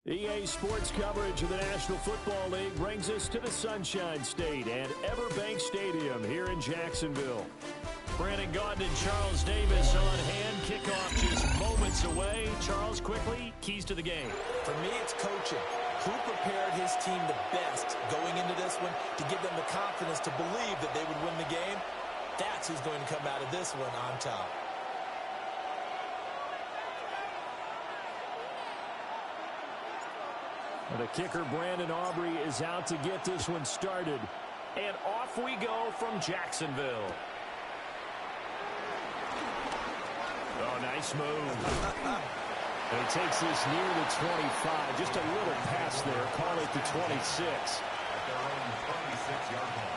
EA Sports coverage of the National Football League brings us to the Sunshine State and Everbank Stadium here in Jacksonville. Brandon Gaudin and Charles Davis on hand. Kickoff just moments away. Charles, quickly, keys to the game. For me, it's coaching. Who prepared his team the best going into this one to give them the confidence to believe that they would win the game? That's who's going to come out of this one on top. The kicker, Brandon Aubrey, is out to get this one started. And off we go from Jacksonville. Oh, nice move. And he takes this near the 25. Just a little pass there. Call it the 26. At their own 26-yard line.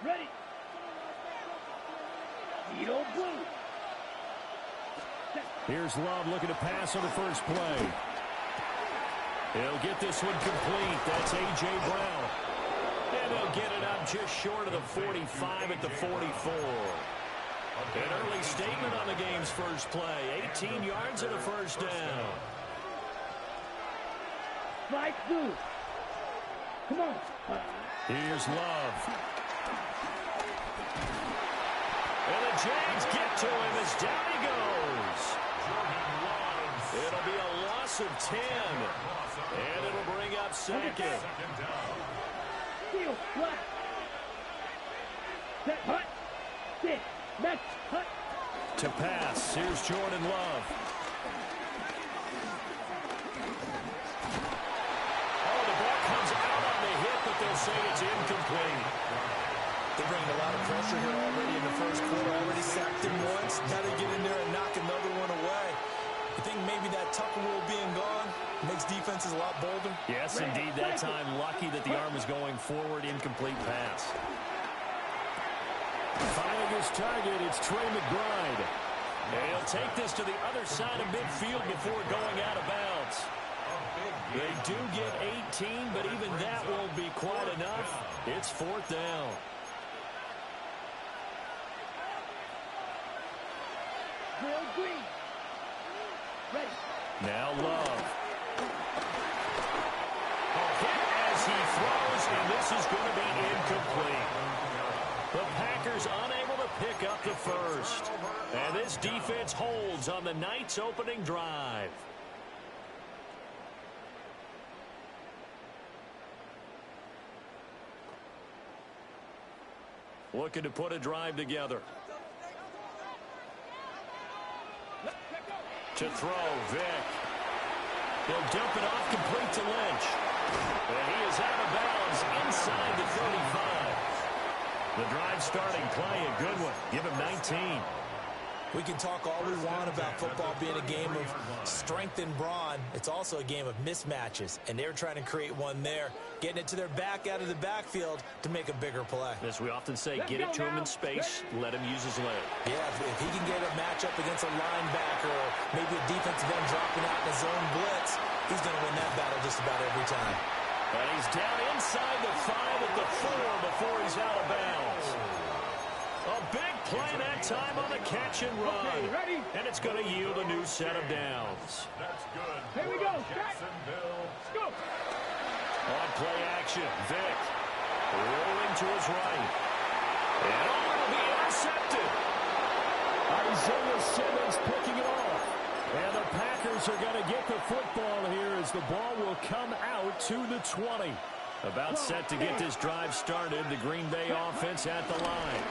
Ready. Vito Blue. Here's Love looking to pass on the first play. He'll get this one complete. That's A.J. Brown. And they'll get it up just short of the 45 at the 44. An early statement on the game's first play. 18 yards and a first down. Strike two. Come on. Here's Love. And the Jags get to him as down he goes. It'll be a loss of 10. And it'll bring up second. Steal, flat. Set, hut. Sit, match, hut. To pass, here's Jordan Love. Oh, the ball comes out on the hit, but they'll say it's incomplete. They're bringing a lot of pressure here already in the first quarter. Already sacked him once. Got to get in there and knock another one away. You think maybe that Tucker rule being gone makes defenses a lot bolder? Yes, indeed. That time, lucky that the arm was going forward. Incomplete pass. Finding his target, it's Trey McBride. And he'll take this to the other side of midfield before going out of bounds. They do get 18, but even that won't be quite enough. It's fourth down. Real green. Ready. Now Love. Hit as he throws, and this is going to be incomplete. The Packers unable to pick up the first. And this defense holds on the night's opening drive. Looking to put a drive together. To throw, Vick. He'll dump it off complete to Lynch. And he is out of bounds inside the 35. The drive starting play, a good one. Give him 19. We can talk all we want about football being a game of strength and brawn. It's also a game of mismatches, and they're trying to create one there, getting it to their back out of the backfield to make a bigger play. As we often say, get it to him in space, let him use his leg. Yeah, if he can get a matchup against a linebacker or maybe a defensive end dropping out in a zone blitz, he's going to win that battle just about every time. And he's down inside the 5 at the 4 before he's out of bounds. A big play that time on the catch and run. Okay, ready? And it's going to yield a new set of downs. That's good. Here we go. Jacksonville. Let's go. On play action, Vick rolling to his right. And it'll be intercepted. Isaiah Simmons picking it off. And the Packers are going to get the football here as the ball will come out to the 20. About set to get this drive started. The Green Bay offense at the line.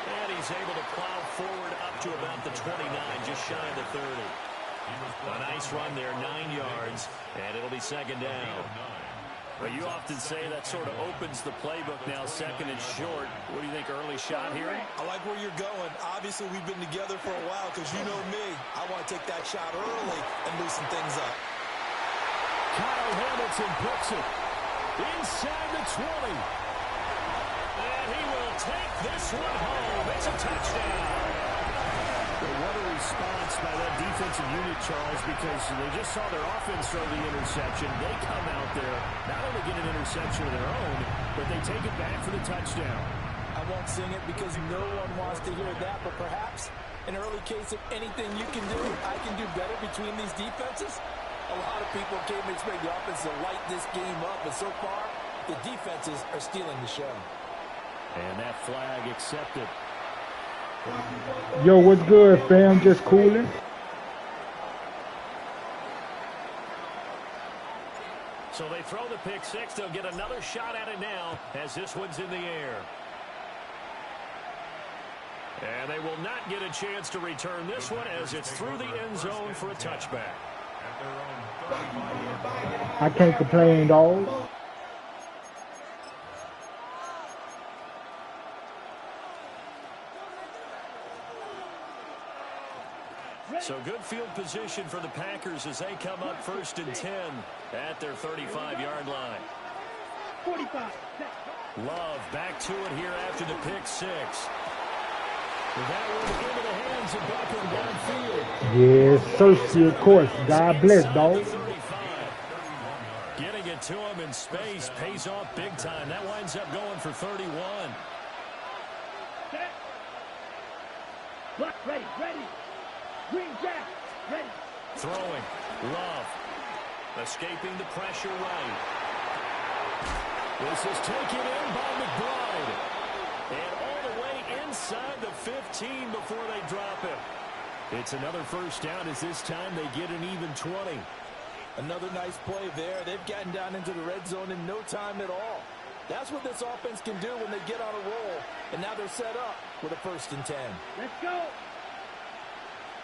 And he's able to plow forward up to about the 29, just shy of the 30. A nice run there, 9 yards, and it'll be second down. Well, you often say that sort of opens the playbook now, second and short. What do you think, early shot here? I like where you're going. Obviously, we've been together for a while because you know me. I want to take that shot early and loosen things up. Kyle Hamilton puts it inside the 20. And he will take this one home. It's a touchdown. What a response by that defensive unit, Charles, because they just saw their offense throw the interception. They come out there, not only get an interception of their own, but they take it back for the touchdown. I won't sing it because no one wants to hear that, but perhaps an early case of anything you can do, I can do better between these defenses. A lot of people came to expect the offense to light this game up, but so far, the defenses are stealing the show. And that flag accepted. Yo, what's good, fam? Just cooling. So they throw the pick six. They'll get another shot at it now as this one's in the air. And they will not get a chance to return this one as it's through the end zone for a touchback. I can't complain, dog. So good field position for the Packers as they come up 1st and 10 at their 35-yard line. 45. Love back to it here after the pick six. That one into the hands of Beckham downfield. Yes, Cersei, of course. God bless, dog. Getting it to him in space pays off big time. That winds up going for 31. Block, ready. Green Jack, ready. Throwing. Love. Escaping the pressure right. This is taken in by McBride. And all the way inside the 15 before they drop him. It's another first down as this time they get an even 20. Another nice play there. They've gotten down into the red zone in no time at all. That's what this offense can do when they get on a roll. And now they're set up with a 1st and 10. Let's go.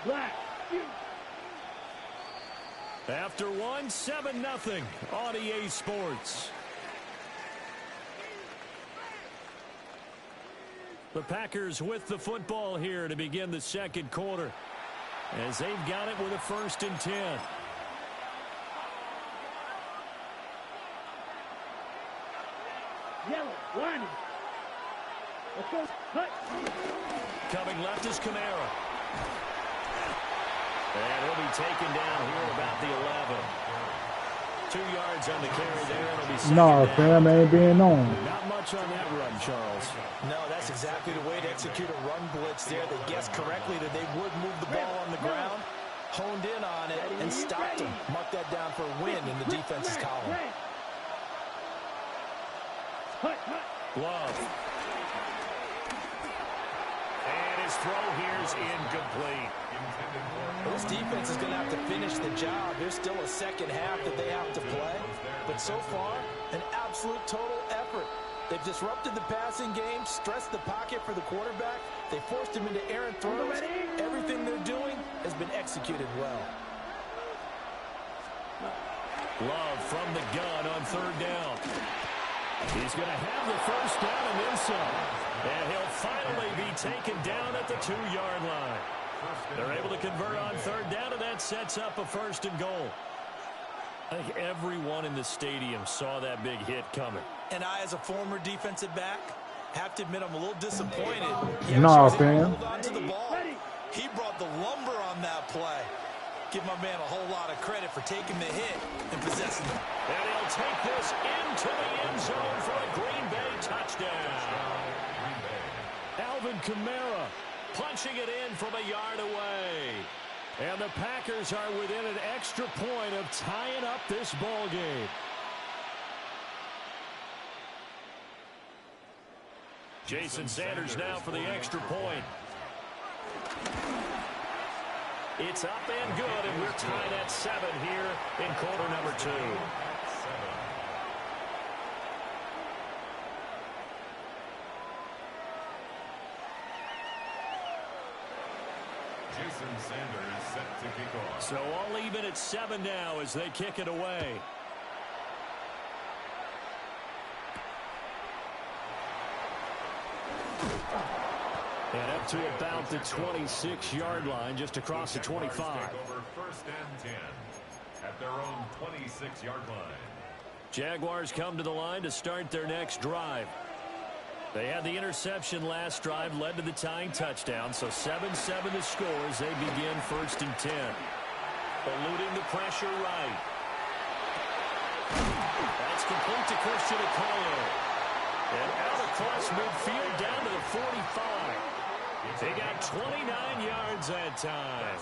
Black. After one, 7-0 on EA Sports. The Packers with the football here to begin the second quarter as they've got it with a 1st and 10. Yellow, lining. Let's go. Cut. Coming left is Kamara. And he'll be taken down here about the 11. 2 yards on the carry there. It'll be Nah, fam, ain't being on. Not much on that run, Charles. No, that's exactly the way to execute a run blitz there. They guessed correctly that they would move the ball on the ground, honed in on it, and stopped them. Mark that down for a win in the defense's column. Love. And his throw here's incomplete. This defense is going to have to finish the job. There's still a second half that they have to play. But so far, an absolute total effort. They've disrupted the passing game, stressed the pocket for the quarterback. They forced him into errant throws. Everything they're doing has been executed well. Love from the gun on 3rd down. He's going to have the 1st down and then some. And he'll finally be taken down at the 2-yard line. They're able to convert on 3rd down, and that sets up a 1st and goal. I think everyone in the stadium saw that big hit coming. And I, as a former defensive back, have to admit I'm a little disappointed. Nah, fam. Hold on to the ball. He brought the lumber on that play. Give my man a whole lot of credit for taking the hit and possessing it. And he'll take this into the end zone for a Green Bay touchdown. Alvin Kamara punching it in from a yard away. And the Packers are within an extra point of tying up this ball game. Jason Sanders now for the extra point. It's up and good, and we're tied at 7 here in quarter number 2. Jason Sanders set to kick off. So all even at 7 now as they kick it away. And up to about the 26-yard line, just across the 25. Over 1st and 10 at their own 26-yard line. Jaguars come to the line to start their next drive. They had the interception last drive, led to the tying touchdown, so 7-7 the score as they begin 1st and 10. Eluding the pressure right. That's complete to Christian Okoye. And out across midfield down to the 45. They got 29 yards that time.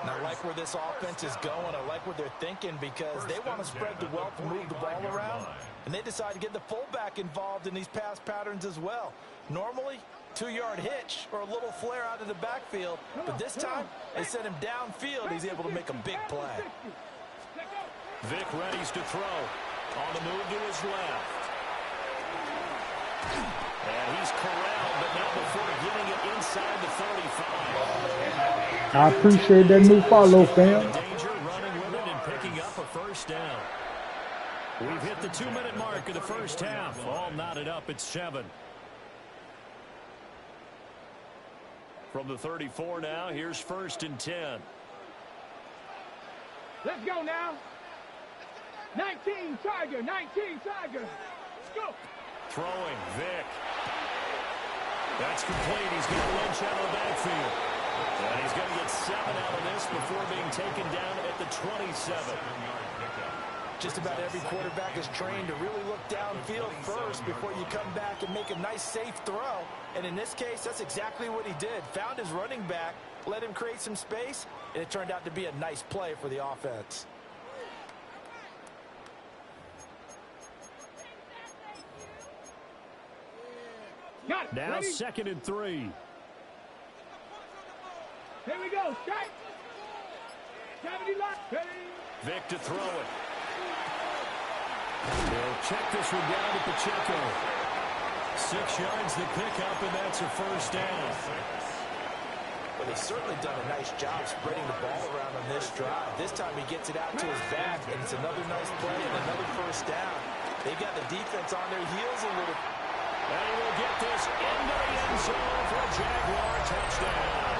And I like where this offense is going. I like what they're thinking because they want to spread the wealth and move the ball around. And they decide to get the fullback involved in these pass patterns as well. Normally, 2-yard hitch or a little flare out of the backfield. But this time, they sent him downfield. He's able to make a big play. Vic readies to throw. On the move to his left. And he's corralled, but not before getting it inside the 35. I appreciate that new follow, fam. Danger, running with it and picking up a 1st down. We've hit the 2-minute mark of the 1st half. All knotted up at 7. From the 34 now, here's 1st and 10. Let's go now. 19 Tiger, 19 Tiger. Let's go. Throwing, Vic. That's complete. He's got Lynch out of the backfield. And he's going to get 7 out of this before being taken down at the 27. Just about every quarterback is trained to really look downfield first before you come back and make a nice, safe throw. And in this case, that's exactly what he did. Found his running back, let him create some space, and it turned out to be a nice play for the offense. Got it. Now Ready? 2nd and 3. Here we go. Strike. 70 line. Ready. Vic to throw it. They'll check this one down to Pacheco. 6 yards the pickup, and that's a 1st down. Well, they've certainly done a nice job spreading the ball around on this drive. This time he gets it out to his back, and it's another nice play and another 1st down. They've got the defense on their heels a little. And he will get this into the end zone for a Jaguar touchdown.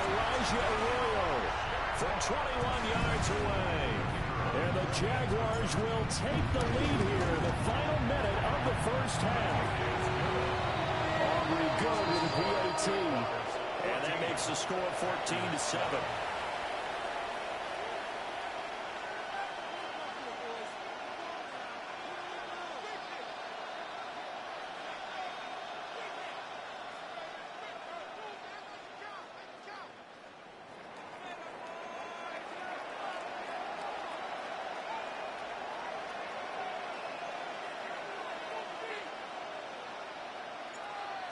Elijah Arroyo from 21 yards away. And the Jaguars will take the lead here in the final minute of the 1st half. Aubrey good with a PAT. And that makes the score 14-7.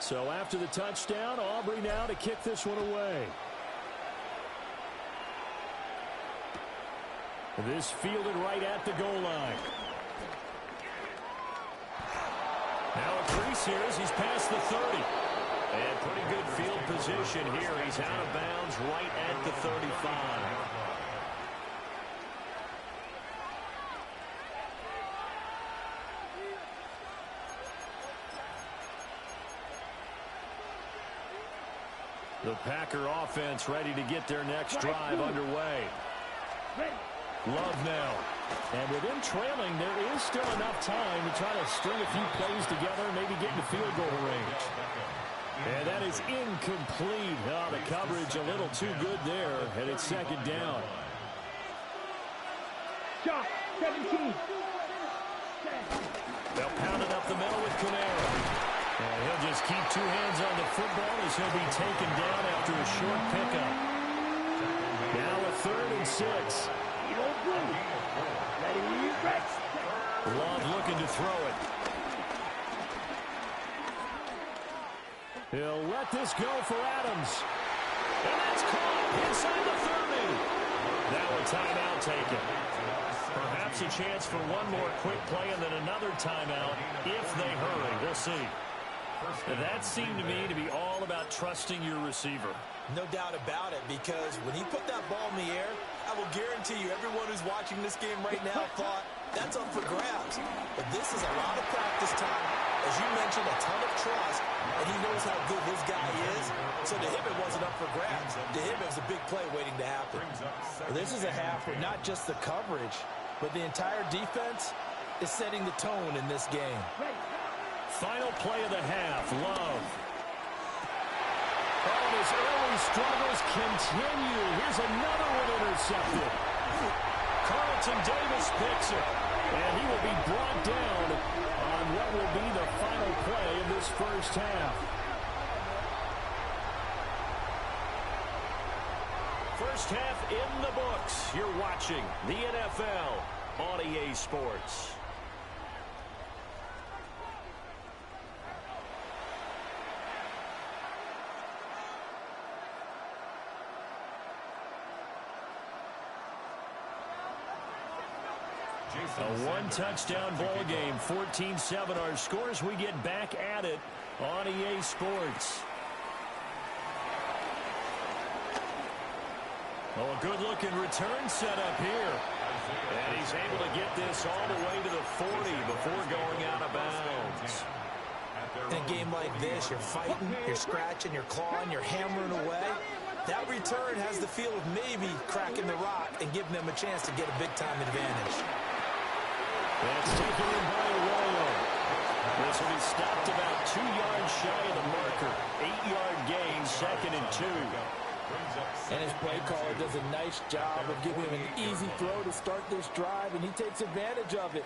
So after the touchdown, Aubrey now to kick this one away. This fielded right at the goal line. Now a crease here as he's past the 30. And pretty good field position here. He's out of bounds right at the 35. The Packer offense ready to get their next drive underway. Love now. And with him trailing, there is still enough time to try to string a few plays together and maybe get into field goal range. And that is incomplete. Oh, the coverage a little too good there, and it's 2nd down. Shot. 17. They'll pound it up the middle with Camara. And he'll just keep 2 hands on the football as he'll be taken down after a short pickup. Now a 3rd and 6. Love looking to throw it. He'll let this go for Adams. And that's caught inside the 30. Now a timeout taken. Perhaps a chance for one more quick play and then another timeout if they hurry. We'll see. That seemed to me to be all about trusting your receiver. No doubt about it, because when he put that ball in the air, I will guarantee you everyone who's watching this game right now thought that's up for grabs. But this is a lot of practice time, and As you mentioned, a ton of trust, and he knows how good his guy is. So to him, it wasn't up for grabs. To him, it was a big play waiting to happen. Well, this is a half where not just the coverage, but the entire defense is setting the tone in this game. Final play of the half, Love. Oh, his early struggles continue. Here's another one intercepted. Carlton Davis picks it, and he will be brought down on what will be the final play of this first half. First half in the books. You're watching the NFL on EA Sports. A one-touchdown ball game, 14-7 our scores. We get back at it on EA Sports. Oh, a good-looking return set up here. And he's able to get this all the way to the 40 before going out of bounds. In a game like this, you're fighting, you're scratching, you're clawing, you're hammering away. That return has the feel of maybe cracking the rock and giving them a chance to get a big-time advantage. That's taken in by Arroyo. This will be stopped about 2 yards shy of the marker. 8-yard gain, 2nd and 2. And his play caller does a nice job of giving him an easy throw to start this drive, and he takes advantage of it.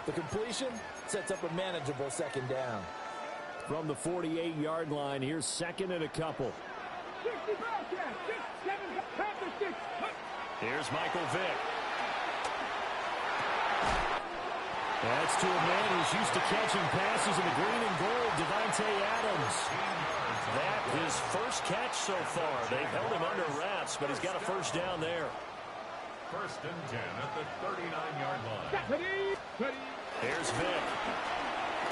The completion sets up a manageable 2nd down. From the 48-yard line, here's 2nd and a couple. Here's Michael Vick. That's to a man who's used to catching passes in the green and gold, Devontae Adams. That his first catch so far. They've held him under wraps, but he's got a first down there. 1st and 10 at the 39-yard line. Here's Vick.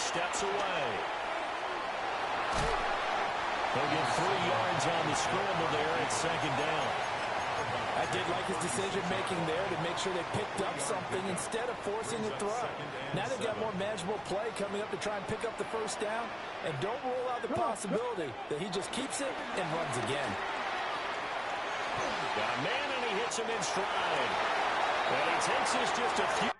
Steps away. They'll get 3 yards on the scramble there at 2nd down. I did like his decision-making there to make sure they picked up something instead of forcing the throw. Now they've got more manageable play coming up to try and pick up the first down. And don't rule out the possibility that he just keeps it and runs again. Got a man, and he hits him in stride. And he takes this just a few.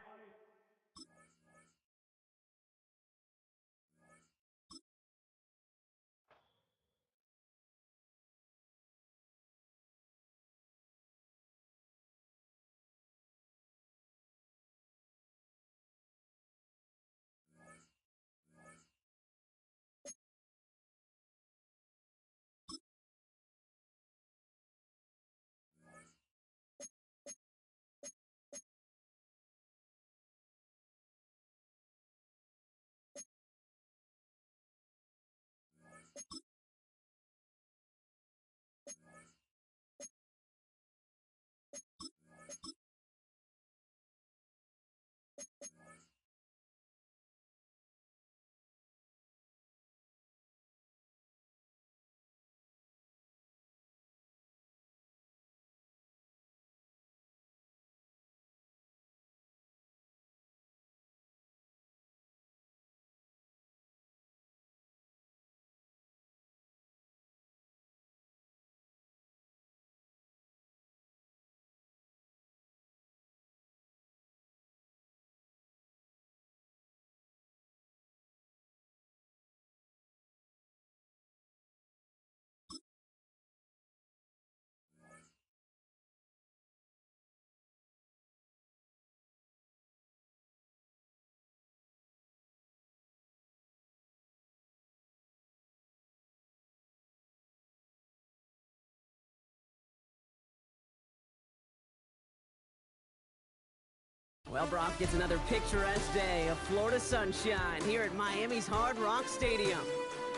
Well, Brock gets another picturesque day of Florida sunshine here at Miami's Hard Rock Stadium.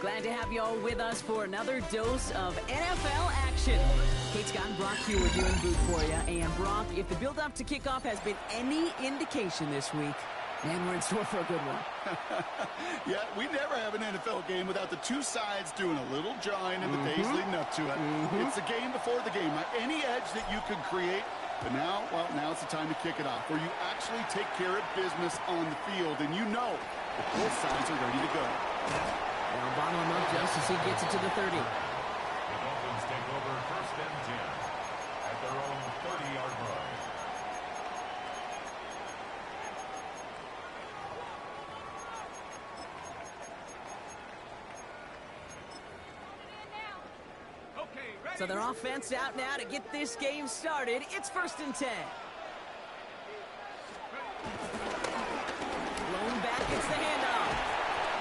Glad to have you all with us for another dose of NFL action. Kate Scott and Brock Hugh are doing boot for you. And Brock, if the build-up to kickoff has been any indication this week, man, we're in store for a good one. Yeah, we never have an NFL game without the two sides doing a little jawing in the days leading up to it. It's the game before the game. Any edge that you could create. But now, well, now it's the time to kick it off, where you actually take care of business on the field, and you know that both sides are ready to go. They'll bottle him up just as he gets it to the 30. The Dolphins take over 1st and 10 at their own 30-yard line. So their offense out now to get this game started. It's 1st and 10. Blown back, it's the handoff.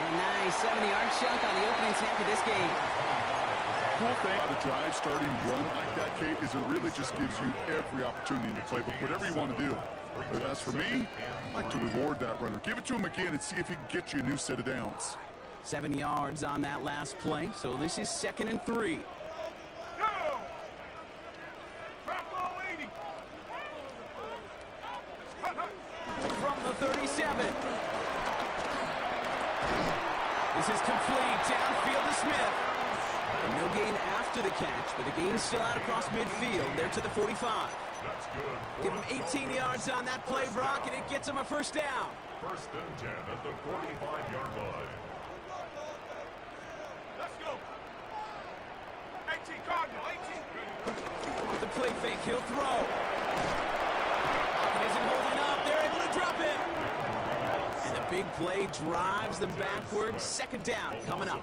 A nice 70-yard chunk on the opening snap of this game. Cool thing about a drive starting run like that, Kate, is it really just gives you every opportunity to play, but whatever you want to do. But as for me, I like to reward that runner. Give it to him again and see if he can get you a new set of downs. 7 yards on that last play, so this is 2nd and 3. From the 37. This is complete. Downfield to Smith. And no gain after the catch, but the gain's still out across midfield. There to the 45. That's good. Give him 18 yards on that play, Brock, and it gets him a 1st down. 1st and 10 at the 45-yard line. Let's go. 18, Cardinal, 18. The play fake, he'll throw. Isn't holding up. They're able to drop it. And the big play drives them backwards. 2nd down coming up.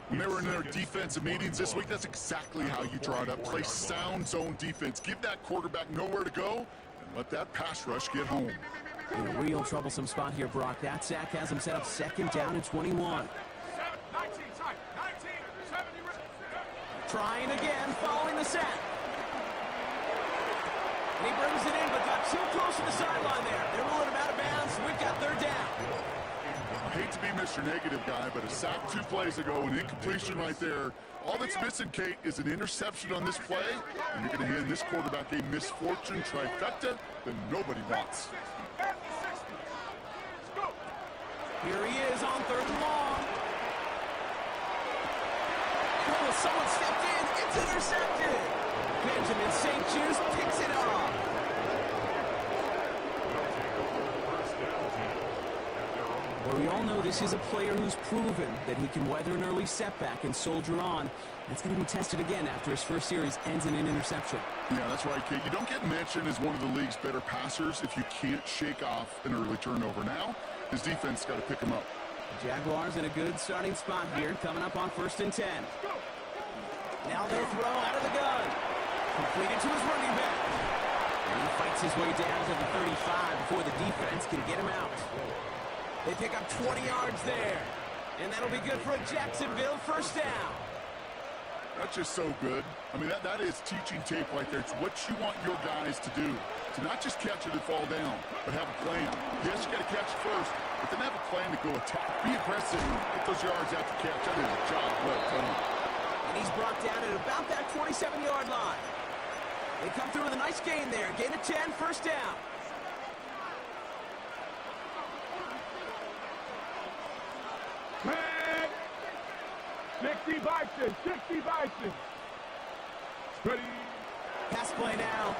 When they were in their defensive meetings this week, that's exactly how you draw it up. Play sound zone defense. Give that quarterback nowhere to go and let that pass rush get home. In a real troublesome spot here, Brock. That sack has him set up 2nd down and 21. 19, tight. 19, 70. Trying again, following the sack. And he brings it in, but got too close to the sideline there. They're rolling him out of bounds. We've got 3rd down. I hate to be Mr. Negative guy, but a sack 2 plays ago, an incompletion right there. All that's missing, Kate, is an interception on this play, and you're going to hand this quarterback a misfortune trifecta that nobody wants. Here he is on 3rd and long. Oh, someone stepped in. It's intercepted. Benjamin St. Juice picks it off. Well, we all know this is a player who's proven that he can weather an early setback and soldier on. That's going to be tested again after his first series ends in an interception. Yeah, that's right, Kate. You don't get mentioned as one of the league's better passers if you can't shake off an early turnover. Now, his defense got to pick him up. The Jaguars in a good starting spot here, coming up on 1st and 10. Now they'll throw out of the gun. Completed to his running back. And he fights his way down to the 35 before the defense can get him out. They pick up 20 yards there. And that'll be good for a Jacksonville 1st down. That's just so good. I mean, that is teaching tape right there. It's what you want your guys to do. To not just catch it and fall down, but have a plan. Yes, you got to catch it first, but then have a plan to go attack. Be aggressive and get those yards after catch. That is a job well done. And he's brought down at about that 27-yard line. They come through with a nice gain there. Gain of 10, 1st down. Man! 60 Bison, 60 Bison. Ready. Pass play now.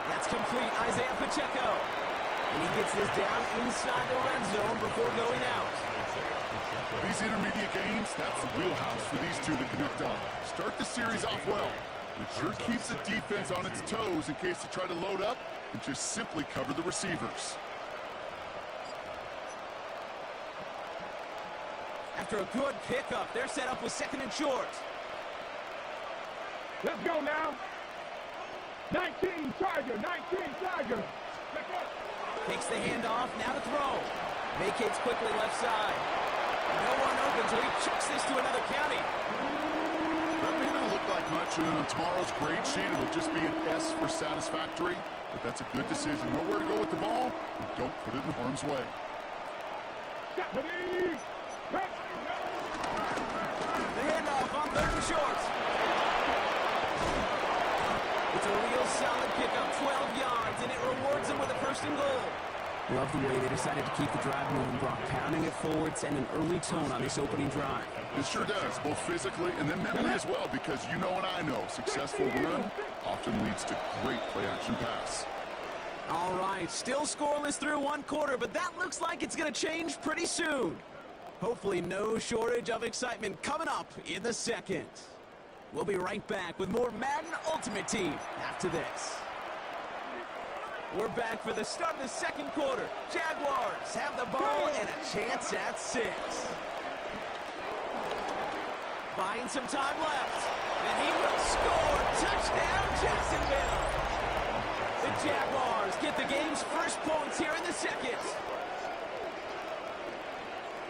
That's complete. Isaiah Pacheco. And he gets this down inside the red zone before going out. These intermediate games, that's the wheelhouse for these two to connect on. Start the series off well. It sure keeps the defense on its toes in case they try to load up and just simply cover the receivers. After a good pickup, they're set up with 2nd and short. Let's go now. 19 Tiger, 19 Tiger. Takes the handoff, now to throw. Vacates quickly left side. No one open, so he chucks this to another county. That may not look like much, and on tomorrow's grade sheet, it'll just be an S for satisfactory. But that's a good decision. Know where to go with the ball, and don't put it in harm's way. The handoff on 3rd and short. It's a real solid pickup, 12 yards, and it rewards him with a 1st and goal. Love the way they decided to keep the drive moving, Brock. Pounding it forward, send an early tone on this opening drive. It sure does, both physically and then mentally as well, because you know and I know, successful run often leads to great play-action pass. All right, still scoreless through one quarter, but that looks like it's going to change pretty soon. Hopefully no shortage of excitement coming up in the second. We'll be right back with more Madden Ultimate Team after this. We're back for the start of the second quarter. Jaguars have the ball and a chance at 6. Buying some time left, and he will score. Touchdown, Jacksonville. The Jaguars get the game's first points here in the second.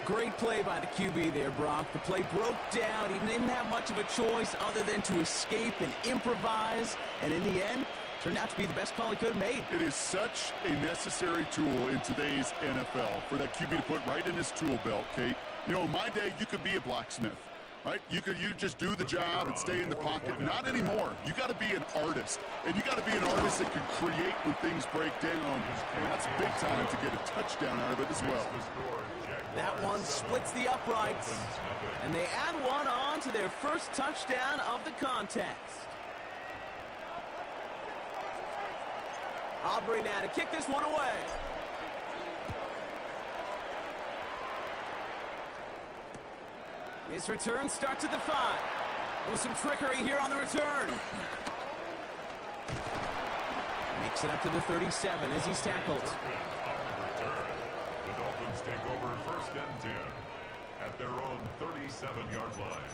Great play by the QB there, Brock. The play broke down. He didn't have much of a choice other than to escape and improvise. And in the end, turned out to be the best call he could have made. It is such a necessary tool in today's NFL for that QB to put right in his tool belt, Kate. You know, in my day, you could be a blacksmith, right? You just do the job and stay in the pocket. Not anymore. You got to be an artist. And you got to be an artist that can create when things break down. And that's big time to get a touchdown out of it as well. That one splits the uprights, and they add one on to their first touchdown of the contest. Aubrey now to kick this one away. His return starts at the 5. With some trickery here on the return. Makes it up to the 37 as he's tackled. The Dolphins take over first and 10 at their own 37-yard line.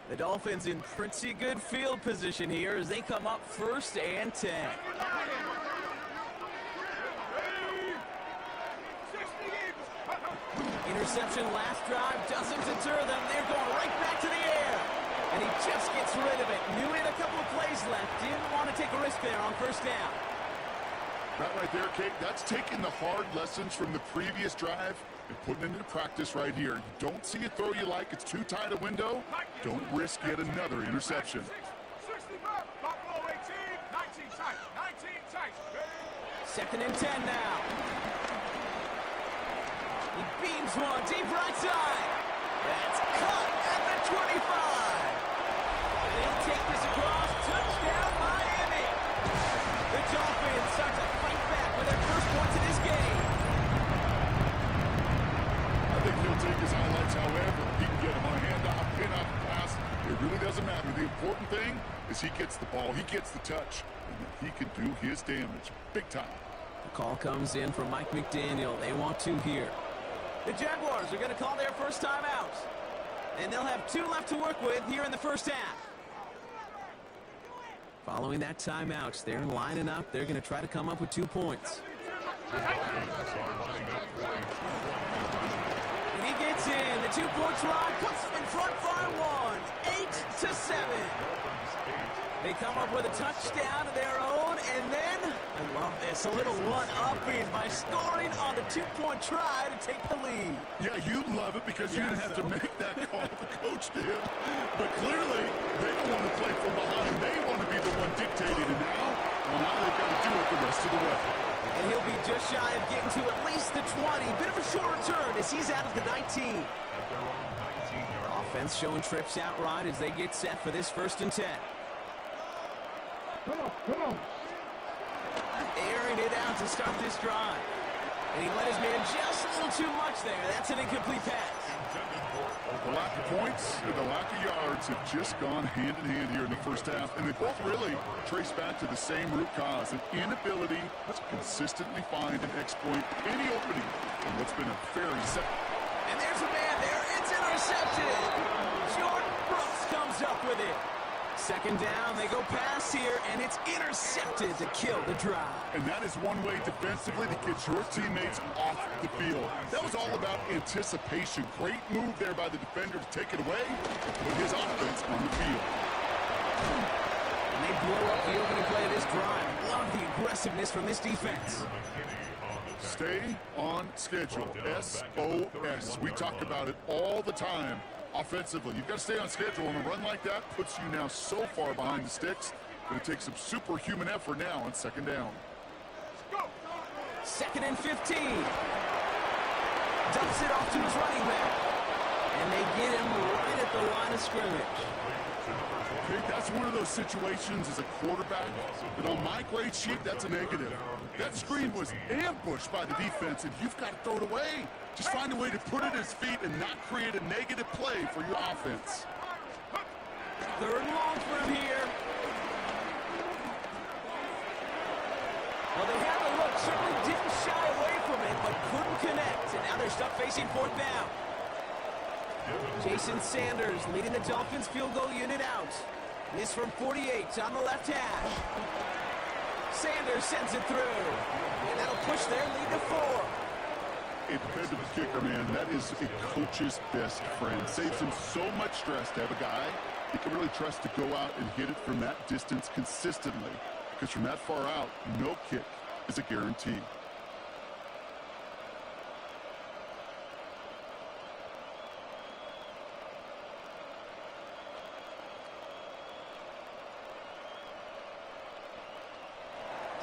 The Dolphins in pretty good field position here as they come up first and 10. Interception last drive doesn't deter them. They're going right back to the air. And he just gets rid of it. Knew he had a couple of plays left. Didn't want to take a risk there on first down. That right there, Kate, that's taking the hard lessons from the previous drive and putting it into practice right here. You don't see a throw you like, it's too tight a window. Don't risk yet another interception. 65, Buffalo 18, 19 tight, 19 tight. Second and 10 now. He beams one deep right side. That's cut at the 25. And he'll take this across. Touchdown, Miami. The Dolphins start to fight back with their first points in this game. I think he'll take his highlights however he can get them on a handoff, pin-up, pass. It really doesn't matter. The important thing is he gets the ball, he gets the touch, and then he can do his damage big time. The call comes in from Mike McDaniel. They want 2 here. The Jaguars are going to call their first time out. And they'll have 2 left to work with here in the first half. Following that timeout, they're lining up. They're going to try to come up with 2 points. And he gets in. The 2-point try puts them in front by 1. 8-7. They come up with a touchdown of their own, and then, I love this, a little one-upping by scoring on the 2-point try to take the lead. Yeah, you love it because you didn't have to make that call. The coach did. But clearly, they don't want to play from behind. They want to be the one dictating it now. Well, now they've got to do it the rest of the way. And he'll be just shy of getting to at least the 20. Bit of a short return as he's out of the 19. Offense showing trips out right as they get set for this first and 10. Come on. Airing it out to start this drive. And he let his man just a little too much there. That's an incomplete pass. The lack of points and the lack of yards have just gone hand in hand here in the first half. And they both really trace back to the same root cause, an inability to consistently find and exploit any opening in what's been a very set. And there's a man there. It's intercepted. Jordan Brooks comes up with it. Second down, they go pass here, and it's intercepted to kill the drive. And that is one way defensively to get your teammates off the field. That was all about anticipation. Great move there by the defender to take it away and put his offense on the field. And they blow up the opening play of this drive. Love the aggressiveness from this defense. Stay on schedule. SOS. We talk about it all the time. Offensively, you've got to stay on schedule, and a run like that puts you now so far behind the sticks that it takes some superhuman effort now on second down. Second and 15. Dumps it off to his running back. And they get him right at the line of scrimmage. Jake, that's one of those situations as a quarterback that on my grade sheet, that's a negative. That screen was ambushed by the defense, and you've got to throw it away. Just find a way to put it at his feet and not create a negative play for your offense. 3rd and long for him here. Well, they had a look, certainly didn't shy away from it, but couldn't connect. And now they're stuck facing 4th down. Jason Sanders leading the Dolphins field goal unit out. Miss from 48 on the left hash. Sanders sends it through. And that'll push their lead to 4. A dependable kicker, man, that is a coach's best friend. Saves him so much stress to have a guy he can really trust to go out and hit it from that distance consistently. Because from that far out, no kick is a guarantee.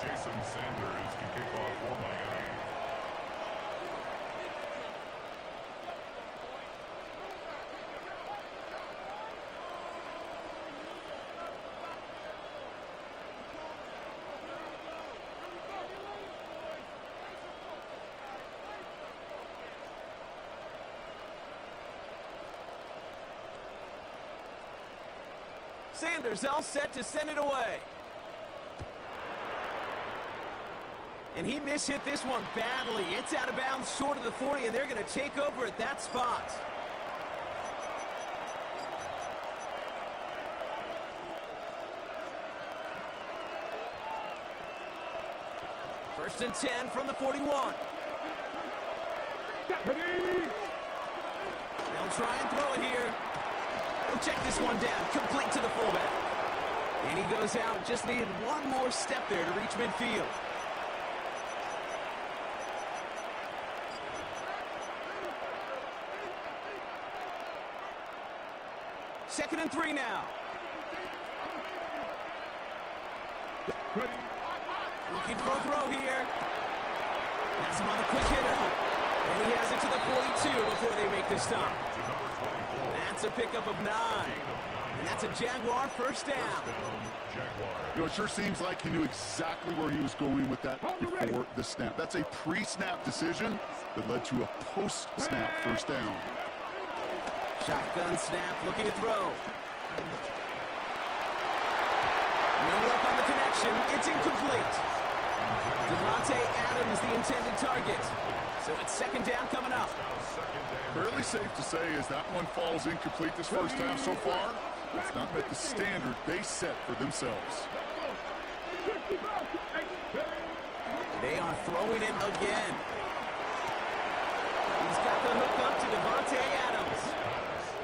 Jason Sanders to kick off for Miami. Sanders all set to send it away. And he mishit this one badly. It's out of bounds short of the 40, and they're going to take over at that spot. First and 10 from the 41. They'll try and throw it here. They'll check this one down, complete to the fullback. And he goes out, just needed one more step there to reach midfield. Second and 3 now. Looking for a throw here. That's him on the quick hitter. And he has it to the 42 before they make the stop. That's a pickup of 9. And that's a Jaguar first down. You know, it sure seems like he knew exactly where he was going with that before the snap. That's a pre-snap decision that led to a post-snap first down. Shotgun snap, looking to throw. No luck on the connection. It's incomplete. Devontae Adams, the intended target. So it's second down coming up. Fairly safe to say as that one falls incomplete this first half so far. It's not met the standard they set for themselves. They are throwing it again. He's got the hook up to Devontae Adams.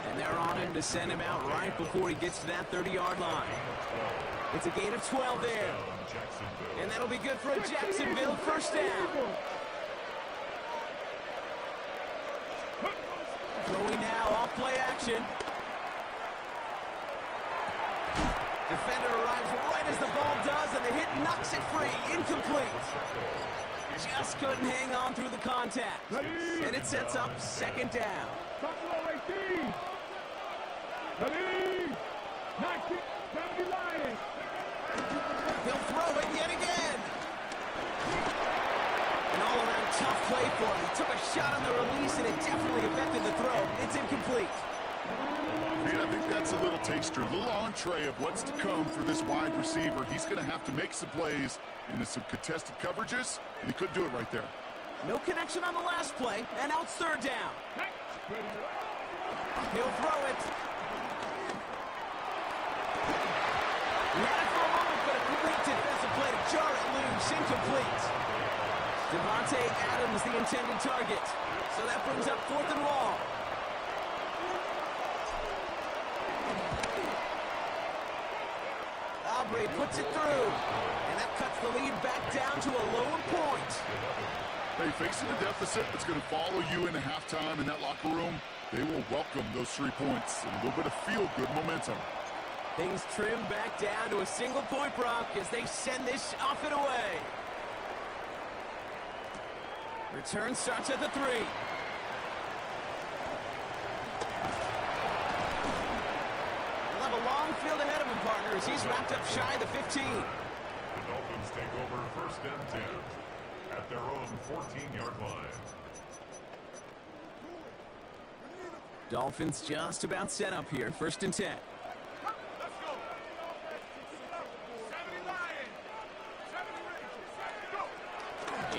And they're on him to send him out right before he gets to that 30-yard line. It's a gain of 12 there. And that'll be good for a Jacksonville first down. Throwing now, off play action. Defender arrives right as the ball does, and the hit knocks it free. Incomplete. Just couldn't hang on through the contact. And it sets up second down. Buffalo 18. Ready. 19. 70 Lions. He'll throw it yet again. An all-around tough play for him. He took a shot on the release, and it definitely affected the throw. It's incomplete. I think that's a little taster, a little entree of what's to come for this wide receiver. He's going to have to make some plays into some contested coverages, and he couldn't do it right there. No connection on the last play, and now it's third down. He'll throw it. He had it for a moment, but a complete defensive play to jar it loose. Incomplete. Devontae Adams, the intended target. So that brings up fourth and long. Aubrey puts it through, and that cuts the lead back down to a lower point. Hey, facing a deficit that's going to follow you into halftime in that locker room, they will welcome those 3 points and a little bit of feel-good momentum. Things trim back down to a single point, Brock, as they send this off and away. Return starts at the 3. He'll have a long field ahead of him, partner as he's wrapped up shy of the 15. The Dolphins take over first and 10 at their own 14-yard line. Dolphins just about set up here, first and 10.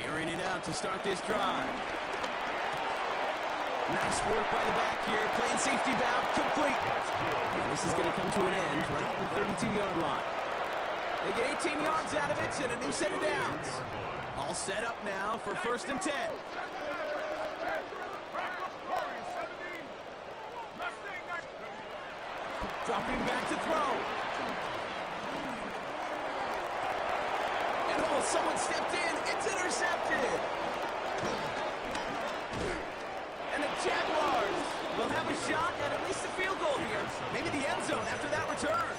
Airing it out to start this drive. Nice work by the back here, playing safety valve, complete. And this is going to come to an end right at the 32-yard line. They get 18 yards out of it and a new set of downs. All set up now for first and 10. Dropping back to throw. And oh, someone stepped in. It's intercepted. And the Jaguars will have a shot at least a field goal here. Maybe the end zone after that return.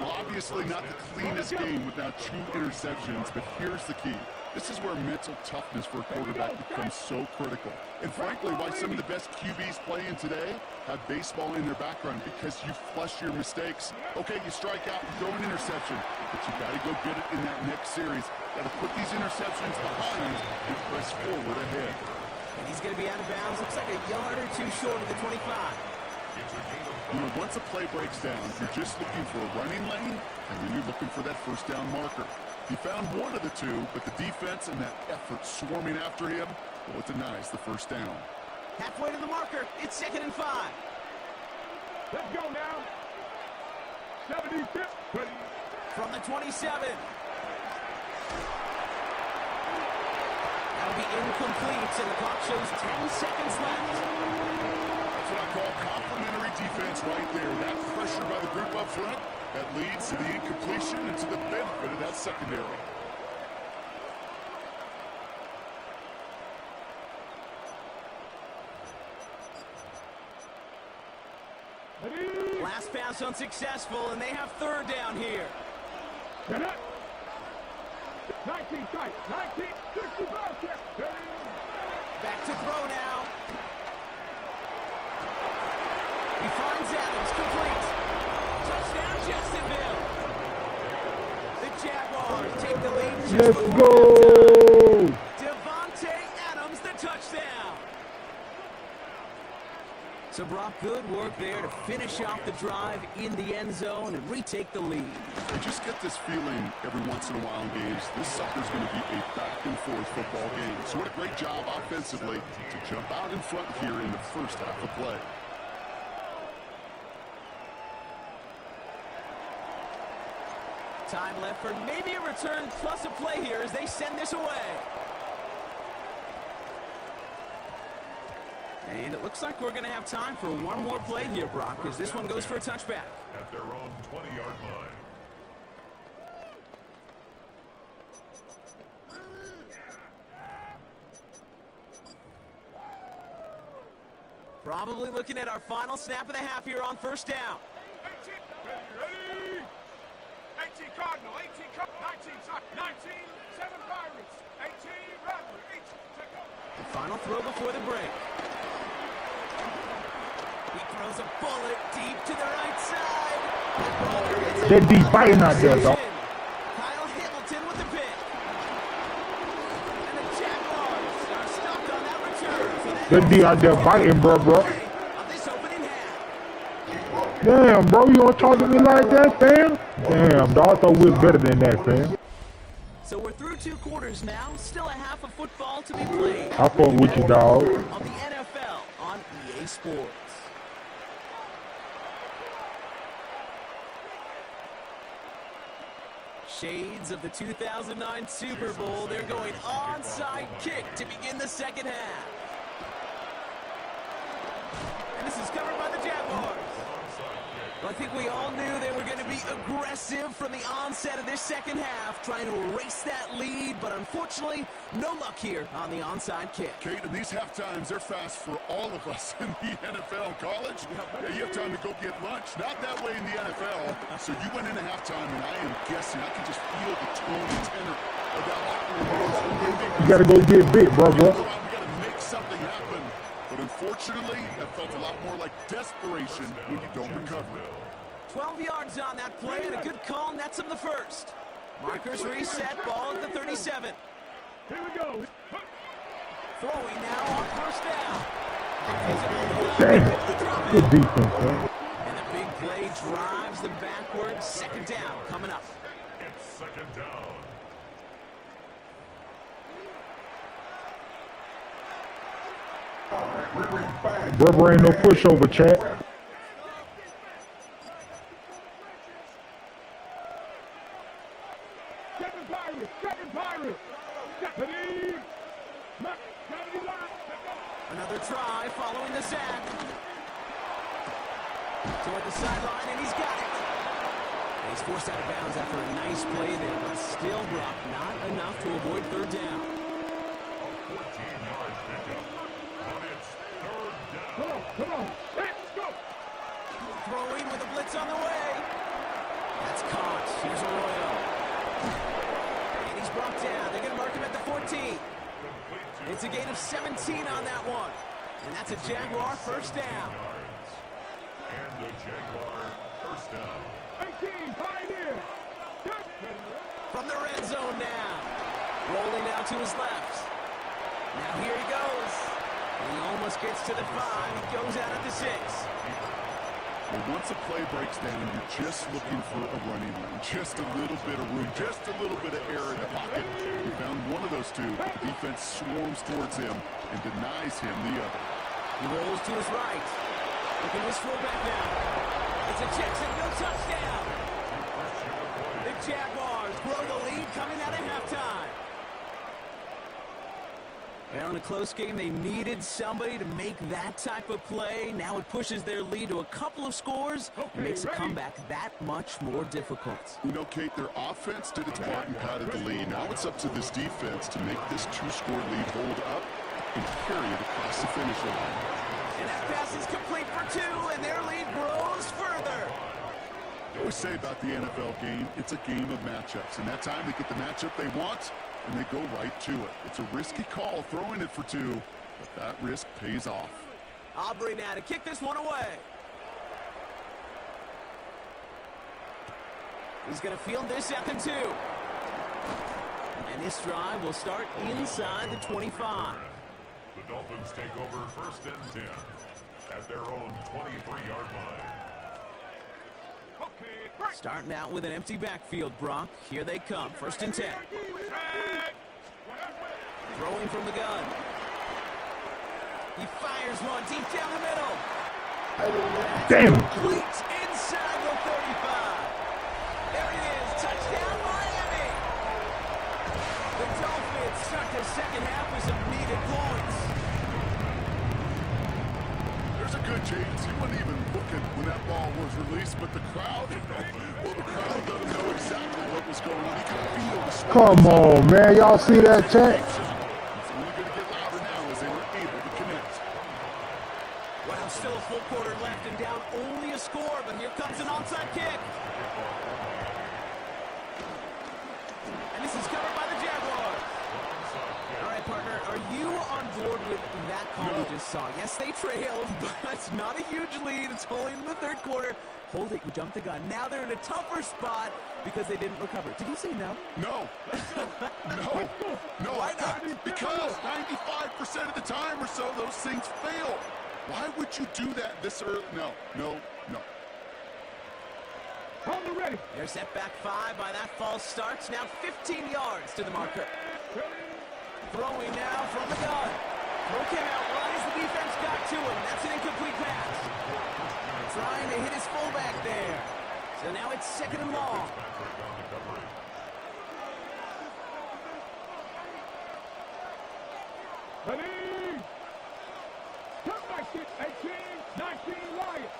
Well, obviously not the cleanest game without 2 interceptions, but here's the key. This is where mental toughness for a quarterback becomes so critical. And frankly, why some of the best QBs playing today have baseball in their background, because you flush your mistakes. Okay, you strike out and throw an interception, but you got to go get it in that next series. Got to put these interceptions behind and press forward ahead. And he's going to be out of bounds. Looks like a yard or 2 short of the 25. You know, once a play breaks down, you're just looking for a running lane, and then you're looking for that first down marker. He found one of the two, but the defense and that effort swarming after him, well, it denies the first down. Halfway to the marker, it's 2nd and 5. Let's go now. 75. From the 27. That'll be incomplete, and the clock shows 10 seconds left. That's what I call complimentary defense right there. That pressure by the group up front, that leads to the incompletion and to the benefit of that secondary. Last pass unsuccessful, and they have 3rd down here. 19 strikes. 19. 65. Back to throw now. He finds Adams, complete. Touchdown, Jacksonville. The Jaguars take the lead. Let's go. Devontae Adams, the touchdown. So, Brock, good work there to finish off the drive in the end zone and retake the lead. I just get this feeling every once in a while in games, this sucker's going to be a back-and-forth football game. So what a great job offensively to jump out in front here in the first half of play. Time left for maybe a return plus a play here as they send this away. And it looks like we're going to have time for one more play here, Brock, as this one goes for a touchback. At their own 20-yard line. Probably looking at our final snap of the half here on first down. 18 Cardinal, 18 19, 7 Pirates, 18 Rattler, 18 take over. The final throw before the break. He throws a bullet deep to the right side. They be fighting out there, though. Kyle Hamilton with the pick. And the Jaguars are stuck on that return. They be out there fighting, bro. Of this opening half. Damn, bro, you don't talk to me like that, fam? Damn, dog, I thought we was better than that, fam. So we're through 2 quarters now. Still a half of football to be played. I fuck with you, dog. On the NFL on EA Sports. Shades of the 2009 Super Bowl. They're going onside kick to begin the second half. And this is covered by the Jaguars. Well, I think we all knew they were going to be aggressive from the onset of this second half, trying to erase that lead, but unfortunately, no luck here on the onside kick. Kate, in these half times, they're fast for all of us in the NFL and college. Yeah, you have time to go get lunch. Not that way in the NFL. So you went into halftime, and I am guessing, I can just feel the tone and tenor of that locker room. You gotta go get big, bro. We got to make something happen. But unfortunately, that felt a lot more like desperation when you don't recover. 12 yards on that play, and a good call nets him the first. Markers reset, ball at the 37. Here we go. Throwing now on first down. Damn. Good defense, man. And the big play drives them backwards. Second down coming up. It's second down. Rubber ain't no pushover, chat. Second pirate. Second pirate. Stephanie. Another try following the sack. Toward the sideline, and he's got it. And he's forced out of bounds after a nice play there, but still blocked. Not enough to avoid third down. 14-yard pickup. But it's third down. Come on. Let's go. Throwing with a blitz on the way. That's caught. Here's Arroyo. And he's brought down. They're going to mark him at the 14. It's a gain of 17 on that one. And that's a Jaguar first down. And the Jaguar first down. 18, Pioneer. From the red zone now. Rolling out to his left. Now here he goes. And he almost gets to the 5. He goes out at the 6. Well, once a play breaks down, you're just looking for a running lane. Just a little bit of room, just a little bit of air in the pocket. He found one of those two, but the defense swarms towards him and denies him the other. He rolls to his right. Look at his fullback now. It's a Jackson, no touchdown. The Jaguars grow the lead coming out of halftime. Well, in a close game, they needed somebody to make that type of play. Now it pushes their lead to a couple of scores and makes a comeback that much more difficult. You know, Kate, their offense did its part and padded the lead. Now it's up to this defense to make this 2-score lead hold up and carry it across the finish line. And that pass is complete for 2, and their lead grows further. I always say about the NFL game, it's a game of matchups. And that time they get the matchup they want, and they go right to it. It's a risky call throwing it for 2, but that risk pays off. Aubrey now to kick this one away. He's going to field this at the 2. And this drive will start inside the 25. The Dolphins take over first and 10 at their own 23-yard line. Starting out with an empty backfield, Brock. Here they come. First and 10. Throwing from the gun. He fires one deep down the middle. Damn. Complete inside the 35. There it is. Touchdown, Miami. The Dolphins start their second half with some needed points. There's a good chance he wasn't even looking when that ball was released, but the crowd, well, the crowd let him know exactly what was going on. He could feel the smoke. Come on, man. Y'all see that, chat? It's only going to get louder now as they were able to connect. Well, still a full quarter left and down only a score, but here comes an onside kick. And this is covered by the Jaguars. All right, partner, are you on board with that call we just saw? Yes, they trailed, but it's not a huge lead. It's only in the third quarter. Hold it, you jumped the gun. Now they're in a tougher spot because they didn't recover. Did you say no? No. No. Why not? Because 95% of the time or so, those things fail. Why would you do that this early? No. On the ready. They're set back 5 by that false start. Now 15 yards to the marker. Throwing now from the gun. Throw came out right as the defense got to him. That's an incomplete pass. Trying to hit his fullback there. So now it's second and long. Ready. Come back, 18, 19, Lions.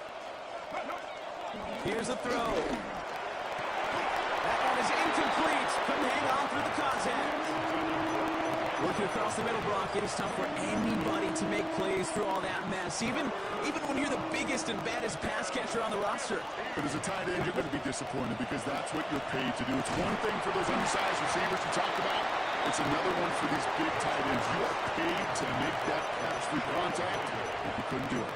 Here's a throw. That one is incomplete. Couldn't hang on through the contact. Working across the middle, Brock. It is tough for anybody to make plays through all that mess, even when you're the biggest and baddest pass catcher on the roster. But as a tight end, you're going to be disappointed because that's what you're paid to do. It's one thing for those undersized receivers you talked about. It's another one for these big tight ends. You are paid to make that catch through contact, and you couldn't do it.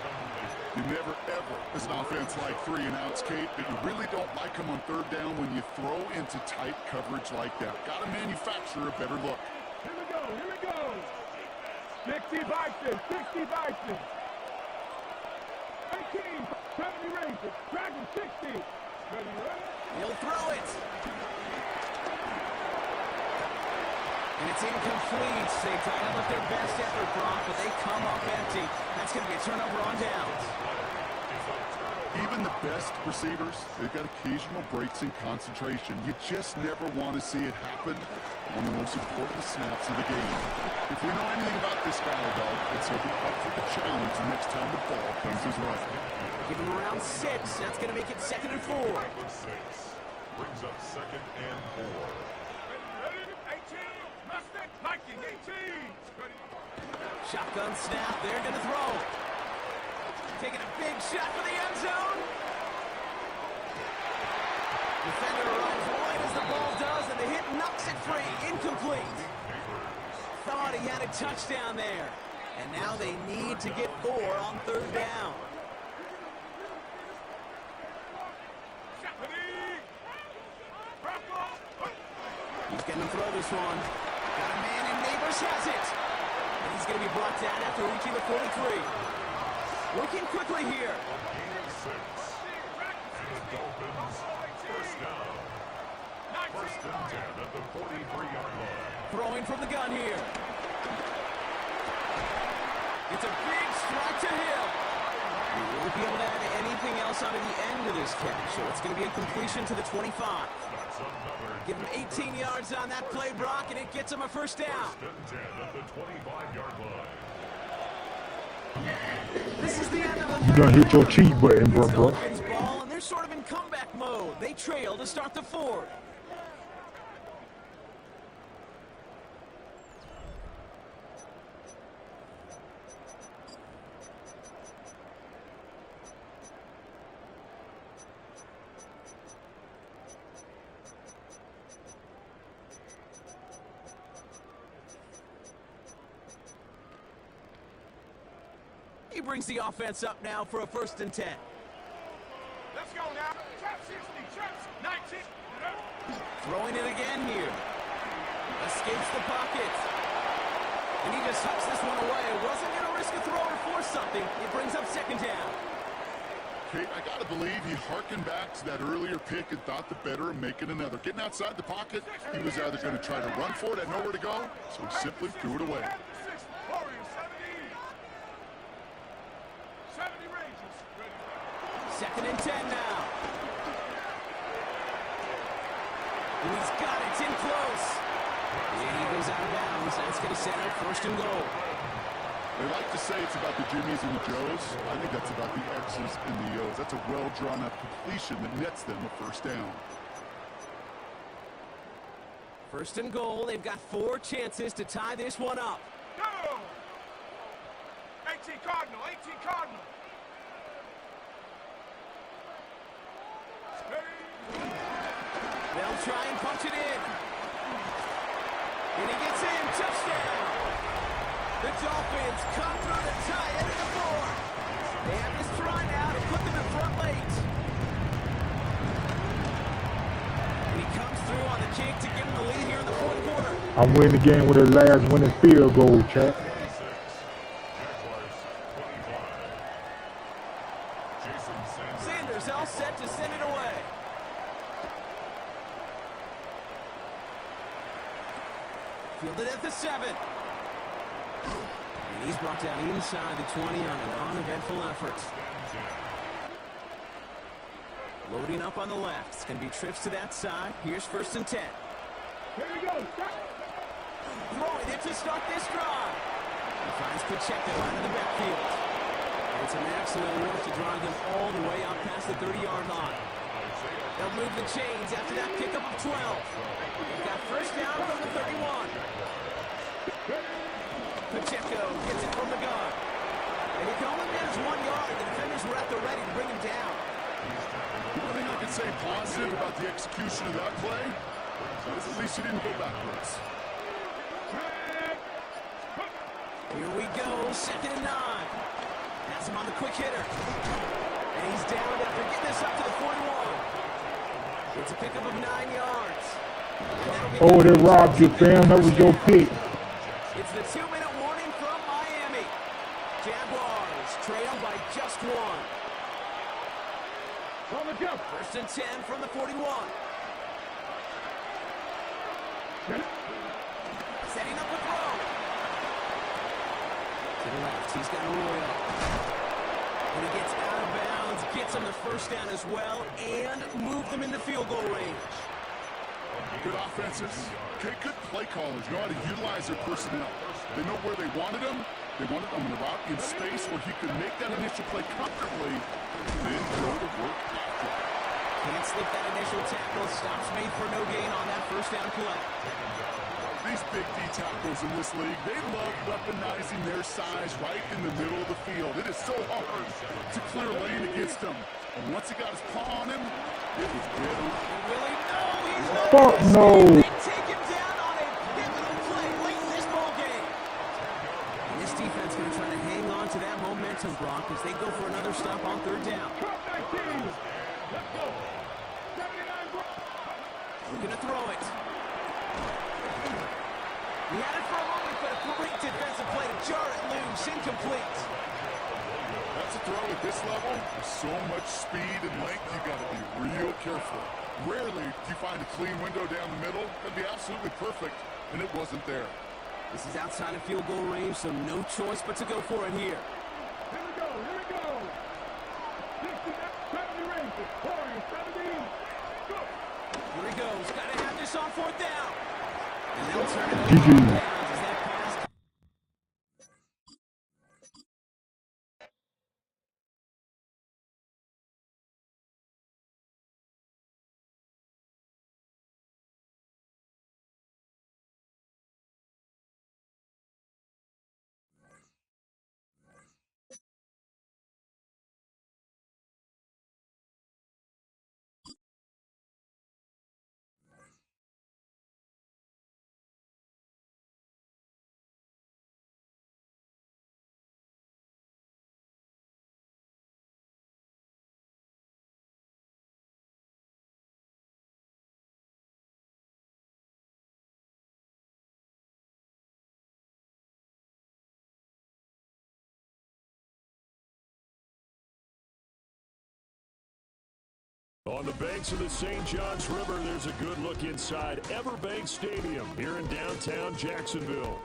You never, ever, as an offense, like 3-and-outs, Kate, but you really don't like them on third down when you throw into tight coverage like that. Got to manufacture a better look. Here we go, here we go. 60 Bison, 60 Bison. 18, 70 Rangers, Dragon 60. Ready, ready? He'll throw it. And it's incomplete. They try to look their best effort, Brock, but they come up empty. That's going to be a turnover on downs. Even the best receivers, they've got occasional breaks in concentration. You just never want to see it happen on the most important snaps of the game. If we know anything about this guy, though, it's he'll be up for the challenge the next time the ball comes his way. Give him around 6. That's going to make it 2nd and 4. Brings up 2nd and 4. Ready, 18, Mustang, Viking 18. Ready. Shotgun snap. They're going to throw. Taking a big shot for the end zone. Defender runs wide as the ball does, and the hit knocks it free. Incomplete. Thought he had a touchdown there. And now they need to get 4 on 3rd down. He's going to throw this one. Got a man, and Neighbors has it. And he's going to be brought down after reaching the 43. Working quickly here. Gain of 6. And the Dolphins, first down. 1st and 10 at the 43-yard line. Throwing from the gun here. It's a big strike to Hill. He won't be able to add anything else out of the end of this catch, so it's going to be a completion to the 25. That's another. Give him 18 yards on that play, Brock, and it gets him a 1st down. 1st and 10 at the 25-yard line. This is the end of the You done hit your cheat button, bro. Dolphins ball, and they're sort of in comeback mode. They trail to start the 4th. He brings the offense up now for a 1st and 10. Let's go now. Trap 60, traps 19. Throwing it again here. Escapes the pocket. And he just tucks this one away. Wasn't going to risk a throw or force something. It brings up 2nd down. Kate, I got to believe he harkened back to that earlier pick and thought the better of making another. Getting outside the pocket, he was either going to try to run for it, had nowhere to go, so he simply threw it away. 70 Rangers. Ready. 2nd and 10 now. And he's got it. It's in close. And he goes out of bounds. That's going to set up 1st and goal. They like to say it's about the Jimmies and the Joes. I think that's about the X's and the O's. That's a well-drawn-up completion that nets them a 1st down. 1st and goal. They've got 4 chances to tie this one up. Go! 18 Cardinal, 18 Cardinal. They'll try and punch it in. And he gets in. Touchdown. The Dolphins come through to tie it at the 4. They have this try now to put them in front late. And he comes through on the kick to give them the lead here in the 4th quarter. I win the game with his last winning field goal, chat. Sanders all set to send it away. Fielded at the 7. And he's brought down inside the 20 on an uneventful effort. Loading up on the left. It's going to be trips to that side. Here's 1st and 10. Here we go. Stop. Throwing it to start this drive. He finds Pacheco out of the backfield. And it's an excellent work to drive them all the way out past the 30-yard line. They'll move the chains after that pickup of 12. They've got 1st down from the 31. Pacheco gets it from the gun. And he can only manage 1 yard. The defenders were at the ready to bring him down. One thing I can say positive about the execution of that play is at least he didn't go backwards. Here we go, 2nd and 9. Pass him on the quick hitter. And he's down after getting this up to the 41. It's a pickup of 9 yards. Oh, they robbed you, fam. That was your pick. It's the 2-minute warning from Miami. Jaguars trail by just 1. On the jump. 1st and 10 from the 41. Setting up the throw. To the left, he's got Royal. And he gets out of bounds, gets him the first down as well, and moved them into field goal range. Good offenses. Okay, good play callers. Know how to utilize their personnel. They know where they wanted them. They wanted them in the route in space where he could make that initial play comfortably, then go to work after. Can't slip that initial tackle. Stops made for no gain on that first down play. These big D tackles in this league, they love weaponizing their size right in the middle of the field. It is so hard to clear lane against them. And once he got his paw on him, it was good. Willie, no, he's not. Fuck no. They take him down on a pivotal play late in this ball game. And this defense going to try to hang on to that momentum, Brock, as they go for another stop on 3rd down. 19. Let's go. 79. Looking to throw it. He had it for a moment, but a great defensive play to jar it loose, incomplete. That's a throw at this level. With so much speed and length, you got to be real careful. Rarely do you find a clean window down the middle. That'd be absolutely perfect, and it wasn't there. This is outside of field goal range, so no choice but to go for it here. Here we go. Here we go. 69, 70 range. 40, 70. Go. Here he goes. Got to have this on 4th down. And they'll turn it GG. over. As that pass. On the banks of the St. Johns River, there's a good look inside Everbank Stadium here in downtown Jacksonville.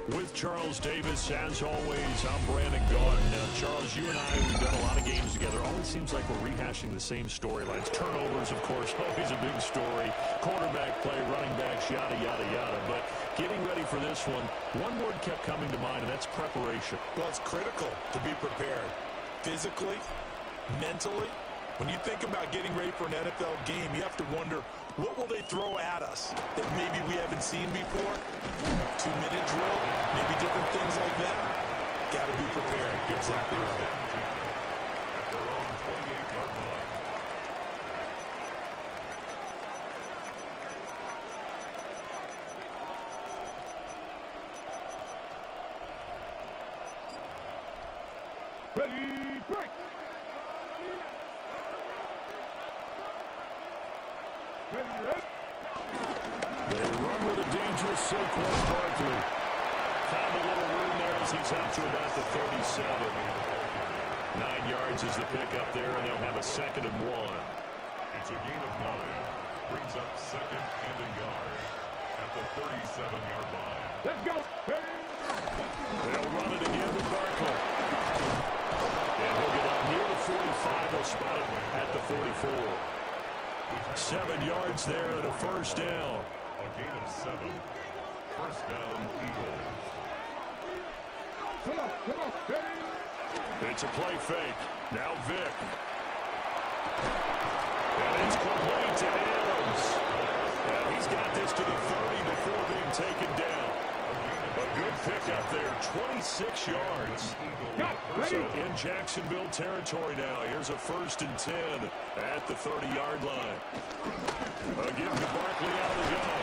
With Charles Davis, as always, I'm Brandon Gaudin. Now, Charles, you and I, we've done a lot of games together. Always seems like we're rehashing the same storylines. Turnovers, of course, always a big story. Quarterback play, running backs, yada, yada, yada. But getting ready for this one word kept coming to mind, and that's preparation. Well, it's critical to be prepared. Physically, mentally. When you think about getting ready for an NFL game, you have to wonder, what will they throw at us that maybe we haven't seen before? 2-minute drill, maybe different things like that. Got to be prepared. Exactly right. Ready, break. They run with a dangerous Saquon Barkley. Found a little room there as he's out to about the 37. 9 yards is the pickup there, and they'll have a 2nd and 1. It's a gain of 9. Brings up 2nd and a yard at the 37-yard line. Let's go. They'll run it again with Barkley. And he'll get up near the 45. They'll spot it at the 44. 7 yards there and a 1st down. A gain of 7. 1st down, Eagles. Come on, ready. It's a play fake. Now Vic. And it's complete to Adams. And he's got this to the 30 before being taken down. A good pickup there, 26 yards. So in Jacksonville territory now. Here's a 1st and 10 at the 30-yard line. Again to Barkley out of the gun.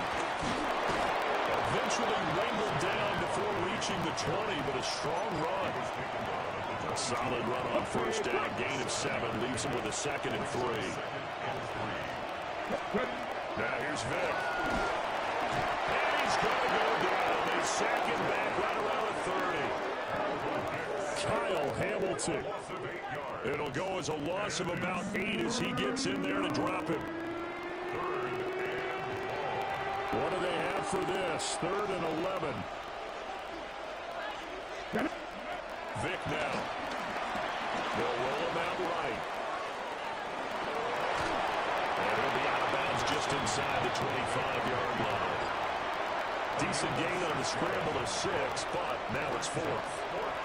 Eventually wrangled down before reaching the 20, but a strong run. A solid run on first down. Gain of 7 leaves him with a 2nd and 3. Now here's Vick. And he's going to go down. They sack him back right around the 30. Kyle Hamilton. It'll go as a loss of about 8 as he gets in there to drop him. What do they have for this? 3rd and 11. Vick now. They'll roll him out right. And he'll be out of bounds just inside the 25-yard line. Decent gain on the scramble of 6, but now it's 4th.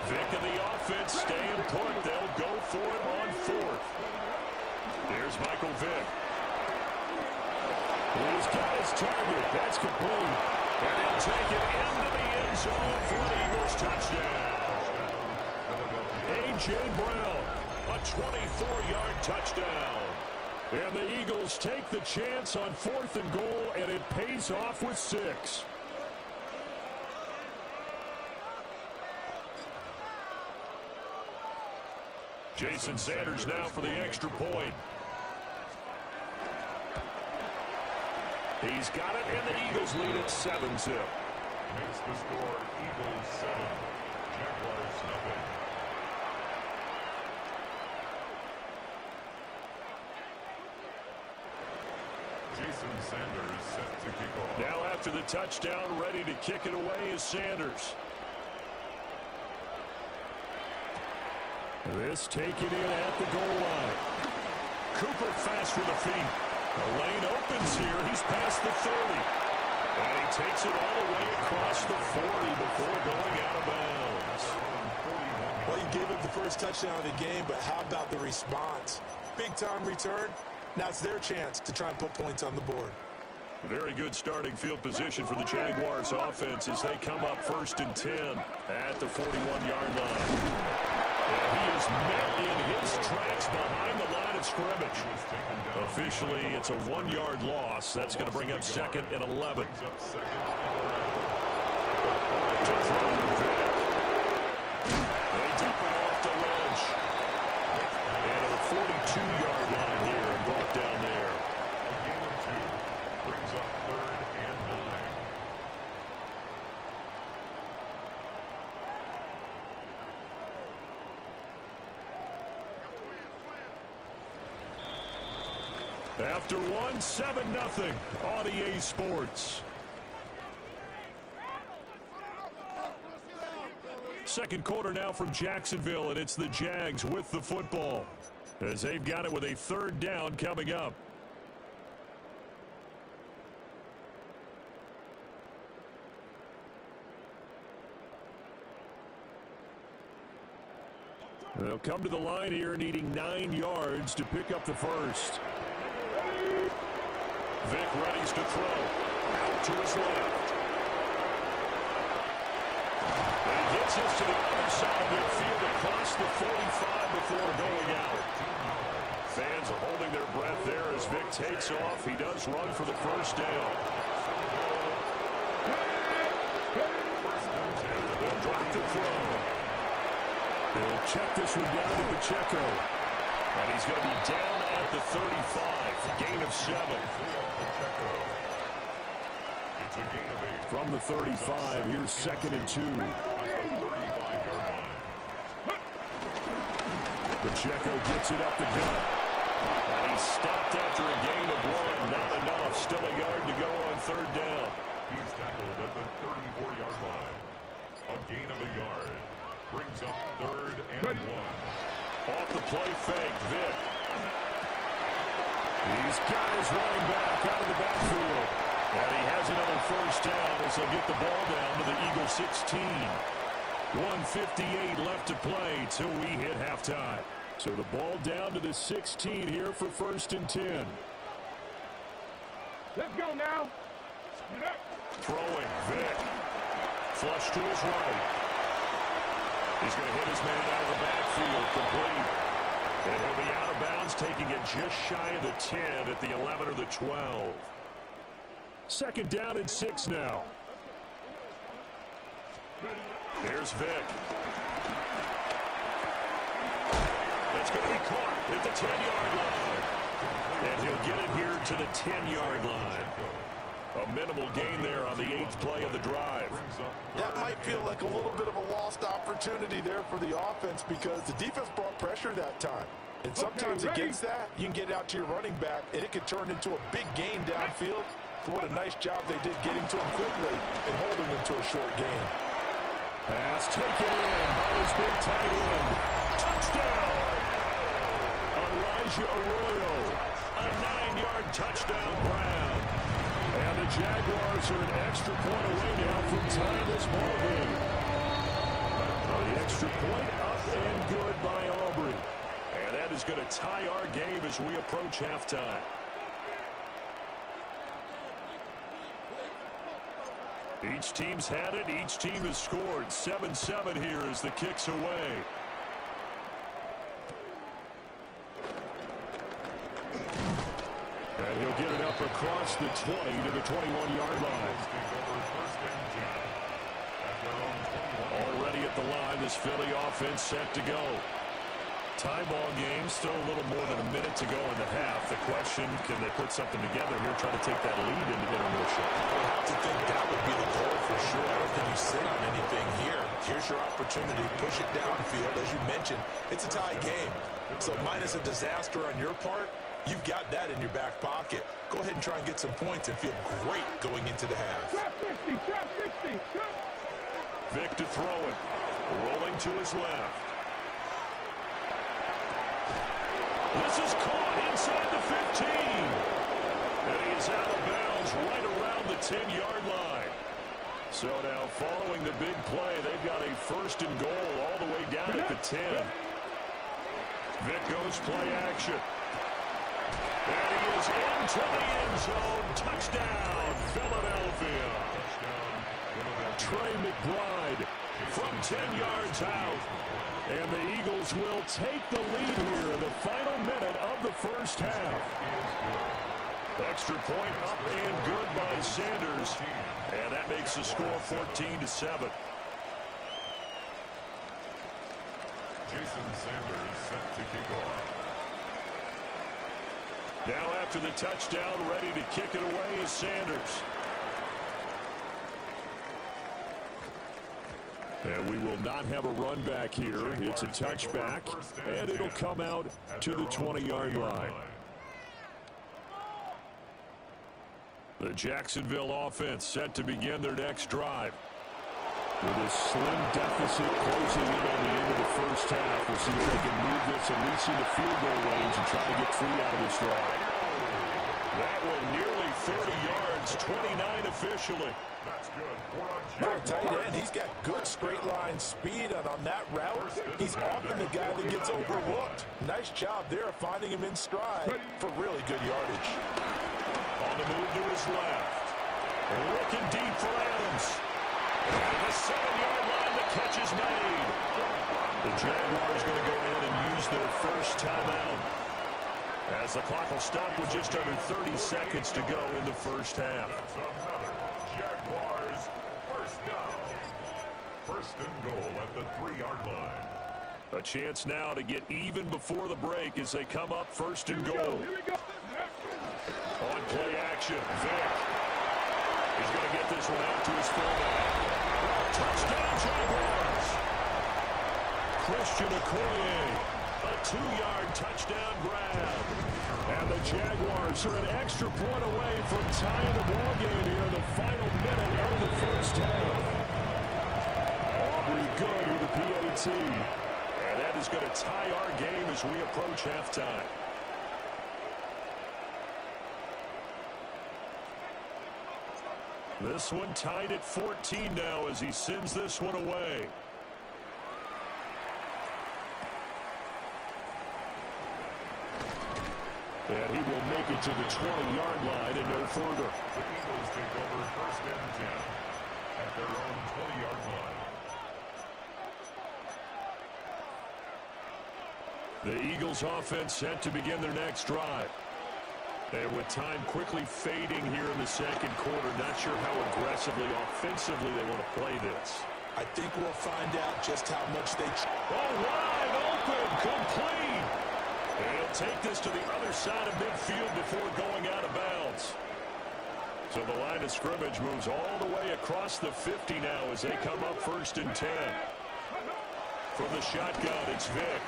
Vick and the offense staying put. They'll go for it on 4th. Here's Michael Vick. He's got his target. That's complete. And he'll take it into the end zone for an Eagles touchdown. A.J. Brown, a 24-yard touchdown. And the Eagles take the chance on 4th and goal, and it pays off with 6. Jason Sanders now for the extra point. He's got it, and the Eagles lead at 7-0. Makes the score Eagles 7, Jaguars nothing. Jason Sanders set to kick off. Now after the touchdown, ready to kick it away is Sanders. This taken in at the goal line. Cooper fast with the feet. The lane opens here. He's past the 30. And he takes it all the way across the 40 before going out of bounds. Well, you gave up the first touchdown of the game, but how about the response? Big-time return. Now it's their chance to try and put points on the board. Very good starting field position for the Jaguars offense as they come up 1st and 10 at the 41-yard line. And he is met in his tracks behind the line of scrimmage. Officially, it's a 1-yard loss. That's going to bring up 2nd and 11. To throw the Vick. They dump it off to Lynch. And at the 42-yard line here and brought down there. A gain of 2 brings up 3rd and 9. After 1, 7-0 on EA Sports. Second quarter now from Jacksonville, and it's the Jags with the football as they've got it with a 3rd down coming up. They'll come to the line here needing 9 yards to pick up the first. Vick readies to throw. Out to his left. And he gets us to the other side of midfield across the 45 before going out. Fans are holding their breath there as Vick takes off. He does run for the first down. They'll drop the throw. They'll check this one down to Pacheco. And he's going to be down at the 35. Gain of 7. From the 35, here's 2nd and 2. Pacheco gets it up the gut. And he's stopped after a gain of 1. Not enough. Still a yard to go on 3rd down. He's tackled at the 34-yard line. A gain of a yard. Brings up 3rd and 1. Off the play fake, Vick. He's got his running back out of the backfield. And he has another first down as they'll get the ball down to the Eagles 16. 1:58 left to play till we hit halftime. So the ball down to the 16 here for 1st and 10. Let's go now. Throwing, Vick. Flush to his right. He's going to hit his man out of the backfield, complete. And he'll be out of bounds, taking it just shy of the 10 at the 11 or the 12. 2nd down and 6 now. Here's Vick. It's going to be caught at the 10-yard line. And he'll get it here to the 10-yard line. A minimal gain there on the 8th play of the drive. That might feel like a little bit of a lost opportunity there for the offense because the defense brought pressure that time. And sometimes against that, you can get it out to your running back, and it could turn into a big gain downfield. So what a nice job they did getting to him quickly and holding him to a short gain. Pass taken in by his big tight end. Touchdown! Elijah Arroyo. A 9-yard touchdown grab. And the Jaguars are an extra point away now from tying this ball game. The extra point up and good by Aubrey. And that is going to tie our game as we approach halftime. Each team's had it. Each team has scored. 7-7 here as the kick's away. And he'll get it up across the 20 to the 21-yard line. Already at the line, this Philly offense set to go. Tie ball game, still a little more than a minute to go in the half. The question, can they put something together here, try to take that lead into intermission? I have to think that would be the goal for sure. I don't think you sit on anything here. Here's your opportunity. Push it downfield. As you mentioned, it's a tie game. So minus a disaster on your part, you've got that in your back pocket. Go ahead and try and get some points and feel great going into the half. Vic to throw it. Rolling to his left. This is caught inside the 15. And he's out of bounds right around the 10-yard line. So now following the big play, they've got a 1st and goal all the way down at the 10. Vic goes play action. And he is into the end zone. Touchdown, Philadelphia. Trey McBride from 10 yards out. And the Eagles will take the lead here in the final minute of the first half. Extra point up and good by Sanders. And that makes the score 14-7. Jason Sanders set to kick off. Now after the touchdown, ready to kick it away is Sanders. And we will not have a run back here. It's a touchback, and it'll come out to the 20-yard line. The Jacksonville offense set to begin their next drive. With a slim deficit closing in on the end of the first half, we'll see if they can move this at least into field goal range and try to get 3 out of this drive. That one nearly 30 yards, 29 officially. That's good. Our tight end, he's got good straight line speed, and on that route, he's often the guy that gets overlooked. Nice job there finding him in stride for really good yardage. On the move to his left. Looking deep for Adams. And the 7-yard line, the catch is made. The Jaguars going to go ahead and use their first timeout, as the clock will stop with just under 30 seconds to go in the first half. Jaguars first down. 1st and goal at the 3-yard line. A chance now to get even before the break as they come up 1st and goal. On play action, Vic. He's going to get this one out to his fullback. Touchdown, Jaguars. Christian Okoye, a 2-yard touchdown grab. And the Jaguars are an extra point away from tying the ball game here in the final minute of the first half. Aubrey good with the PAT. And that is going to tie our game as we approach halftime. This one tied at 14 now as he sends this one away. And he will make it to the 20-yard line and no further. The Eagles take over 1st and 10 at their own 20-yard line. The Eagles offense set to begin their next drive. And with time quickly fading here in the second quarter, not sure how aggressively, offensively they want to play this. I think we'll find out just how much they... Oh, wide open, complete. And he'll take this to the other side of midfield before going out of bounds. So the line of scrimmage moves all the way across the 50 now as they come up 1st and 10. From the shotgun, it's Vick.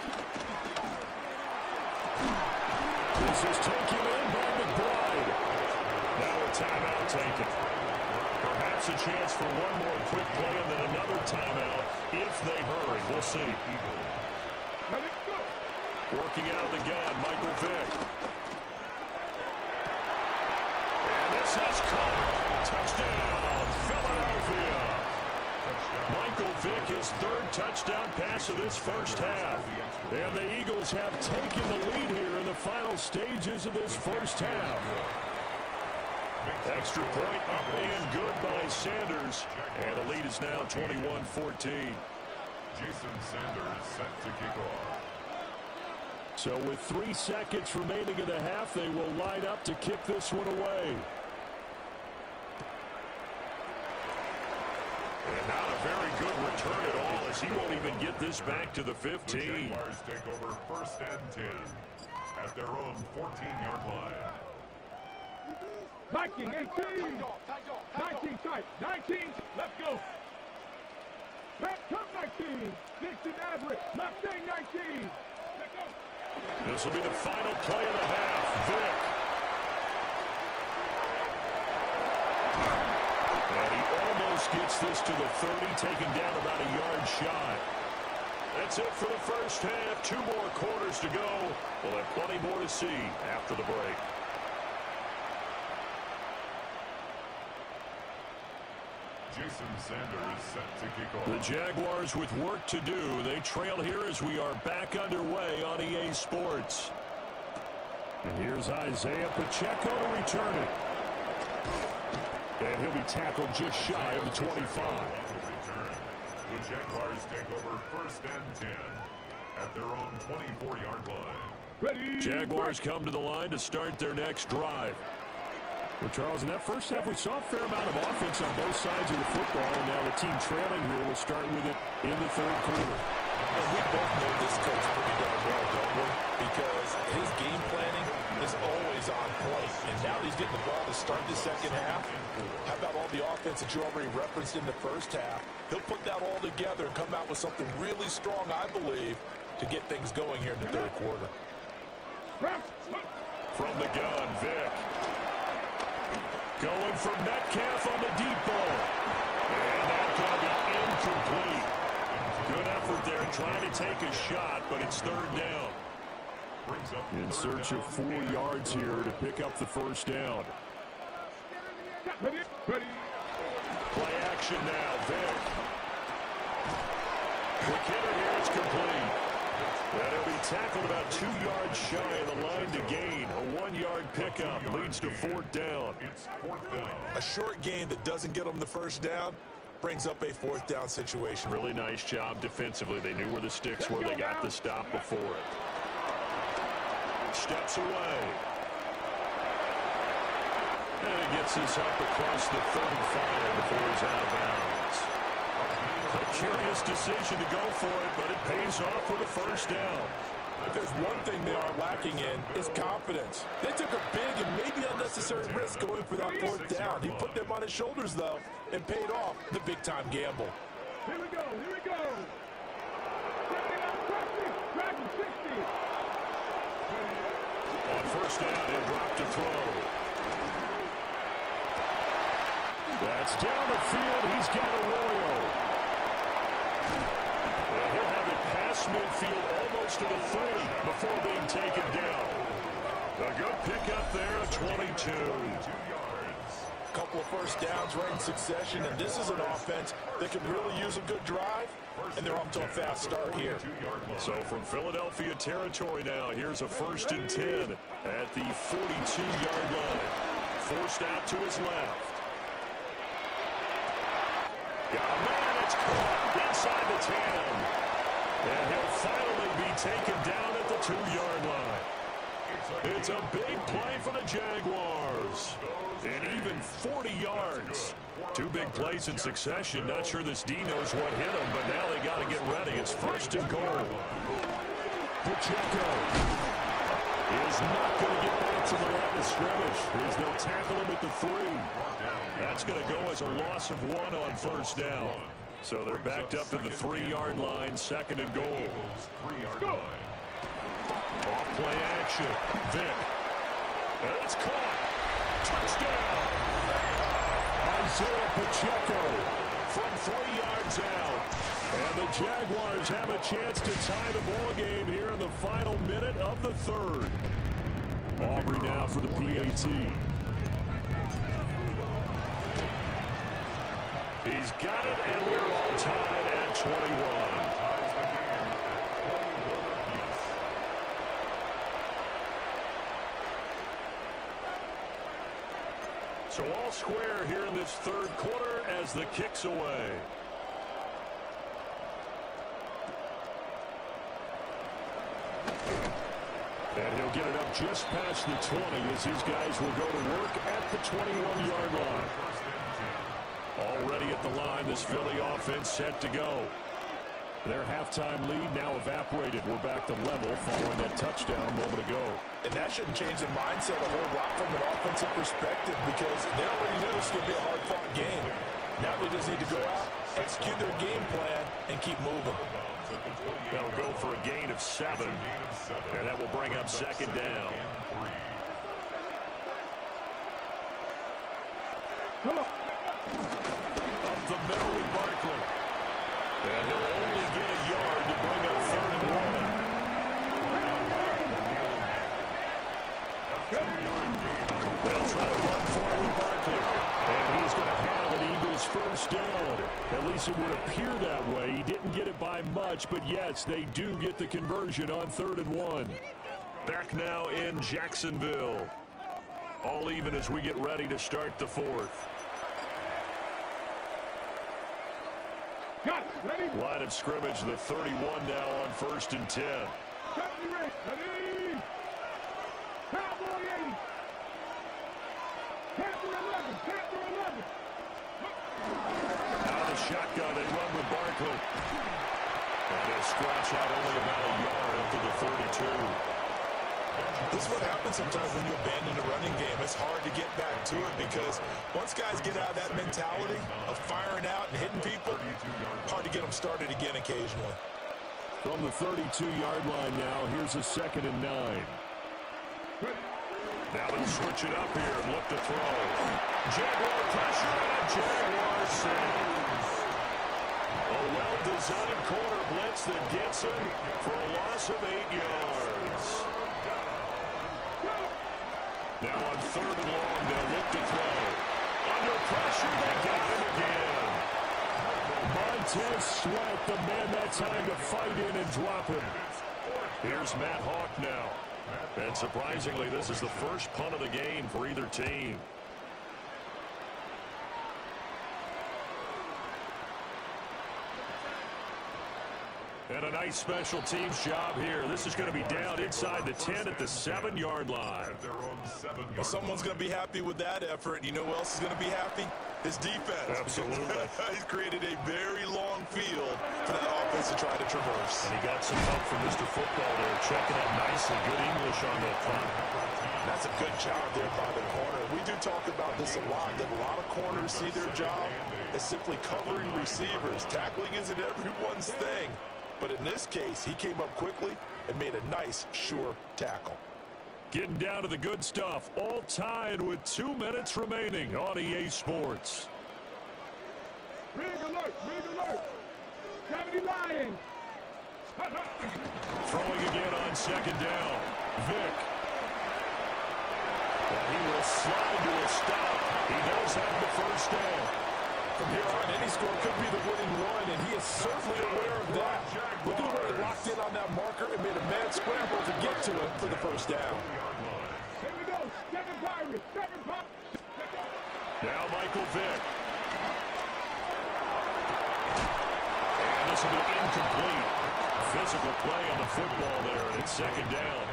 This is taken in by McBride. Now a timeout taken. Perhaps a chance for one more quick play and then another timeout if they hurry. We'll see. Working out of the gun, Michael Vick. And this is caught. Touchdown, Philadelphia. Michael Vick, his 3rd touchdown pass of this first half. And the Eagles have taken the lead here in the final stages of this first half. Extra point up and good by Sanders. And the lead is now 21-14. Jason Sanders set to kick off. So with 3 seconds remaining in the half, they will line up to kick this one away. And not a very good return at all, as he won't even get this back to the 15. The Jaguars take over 1st and 10 at their own 14-yard line. 19, 18, 19 tight, 19, let's go. Left come 19, Dixon average, left thing 19. Let's go. This will be the final play of the half. Vick. And he almost gets this to the 30, taken down about a yard shy. That's it for the first half. 2 more quarters to go. We'll have plenty more to see after the break. Jason Sanders set to kick off. The Jaguars with work to do. They trail here as we are back underway on EA Sports. And here's Isaiah Pacheco to return it. And he'll be tackled just shy of the 25. The Jaguars take over 1st and 10 at their own 24-yard line. Ready. Jaguars come to the line to start their next drive. Well, Charles, in that first half, we saw a fair amount of offense on both sides of the football, and now the team trailing here will start with it in the 3rd quarter. And we both know this coach pretty darn well, don't we? Because his game planning is always on point. And now he's getting the ball to start the 2nd half. How about all the offense that you already referenced in the first half? He'll put that all together and come out with something really strong, I believe, to get things going here in the 3rd quarter. From the gun, Vick. Going from Metcalf on the deep ball. And that's going to be incomplete. Good effort there trying to take a shot, but it's 3rd down. In search of 4 yards here to pick up the first down. Ready. Play action now, Vick. Quick hitter here, it's complete. And he'll be tackled about 2 yards shy of the line to gain. A 1-yard pickup leads to 4th down. A short gain that doesn't get them the first down brings up a 4th down situation. Really nice job defensively. They knew where the sticks were. They got the stop before it. Steps away. And he gets this up across the 35 before he's out of bounds. A curious decision to go for it, but it pays off with a first down. If there's one thing they are lacking in, it's confidence. They took a big and maybe unnecessary risk going for that 4th down. He put them on his shoulders, though, and paid off the big-time gamble. Here we go. Dragon 60. On first down, he'll drop to throw. That's down the field. He's got Arroyo. And he'll have it past midfield almost to the 30 before being taken down. A good pickup there at 22. A couple of first downs right in succession, and this is an offense that can really use a good drive, and they're off to a fast start here. So from Philadelphia territory now, here's a 1st and 10 at the 42-yard line. Forced out to his left. Got a man, it's caught inside the 10. And he'll finally be taken down at the 2-yard line. It's a big play for the Jaguars. And even 40 yards. 2 big plays in succession. Not sure this D knows what hit him, but now they got to get ready. It's 1st and goal. Pacheco. is not going to get back to the line of scrimmage as they'll tackle him at the 3. That's going to go as a loss of 1 on first down. So they're backed up to the 3-yard line, 2nd and goal. Off play action. Vic. And it's caught. Touchdown. Isaiah Pacheco from 3 yards out. And the Jaguars have a chance to tie the ball game here in the final minute of the 3rd. Aubrey now for the PAT. He's got it, and we're all tied at 21. So all square here in this 3rd quarter as the kick's away. And he'll get it up just past the 20 as these guys will go to work at the 21-yard line. Already at the line, this Philly offense set to go. Their halftime lead now evaporated. We're back to level following that touchdown a moment ago. And that shouldn't change the mindset a whole lot from an offensive perspective because they already knew this would be a hard-fought game. Now they just need to go out, execute their game plan, and keep moving. They'll go for a gain of 7, and that will bring up 2nd down. Come on. Up the middle with Barkley. And he'll only get a yard to bring up 3rd and 1. They'll try to run forward Barkley. And he's going to have an Eagles first down. At least it would appear that way. He didn't get it by much, but yes, they do get the conversion on 3rd and 1. Back now in Jacksonville. All even as we get ready to start the 4th. Line of scrimmage, the 31 now on 1st and 10. Ready. Cowboy 80. Panther 11. Panther 11. Out of the shotgun and run with Barkley. And they'll scratch out only about a yard up to the 32. This is what happens sometimes when you abandon a running game. It's hard to get back to it because once guys get out of that mentality of firing out and hitting people, hard to get them started again occasionally. From the 32-yard line now, here's a 2nd and 9. Now they'll switch it up here and look to throw. Jaguar pressure and Jaguar saves. A well-designed corner blitz that gets him for a loss of 8 yards. Now on 3rd and long, they'll look to throw. Under pressure, they got him again. Montez Sweat, the man that time to fight in and drop him. Here's Matt Hawk now. And surprisingly, this is the first punt of the game for either team. And a nice special teams job here. This is going to be down inside the 10 at the 7-yard line. Well, someone's going to be happy with that effort. You know who else is going to be happy? His defense. Absolutely. He's created a very long field for that offense to try to traverse. And he got some help from Mr. Football there, checking up nicely. Good English on that punt. That's a good job there by the corner. We do talk about this a lot, that a lot of corners see their job as simply covering receivers. Tackling isn't everyone's thing. But in this case, he came up quickly and made a nice, sure tackle. Getting down to the good stuff. All tied with 2 minutes remaining on EA Sports. Big alert. Big alert. 70 Lions. Throwing again on 2nd down. Vic. And he will slide to a stop. He does have the first down. From here on, any score could be the winning one, and he is certainly aware of that. Look at the way he locked in on that marker and made a mad scramble to get to it for the first down. Here we go. 7 Pirates. 7 Pirates. Now Michael Vick. And this will be incomplete. Physical play on the football there, and it's 2nd down.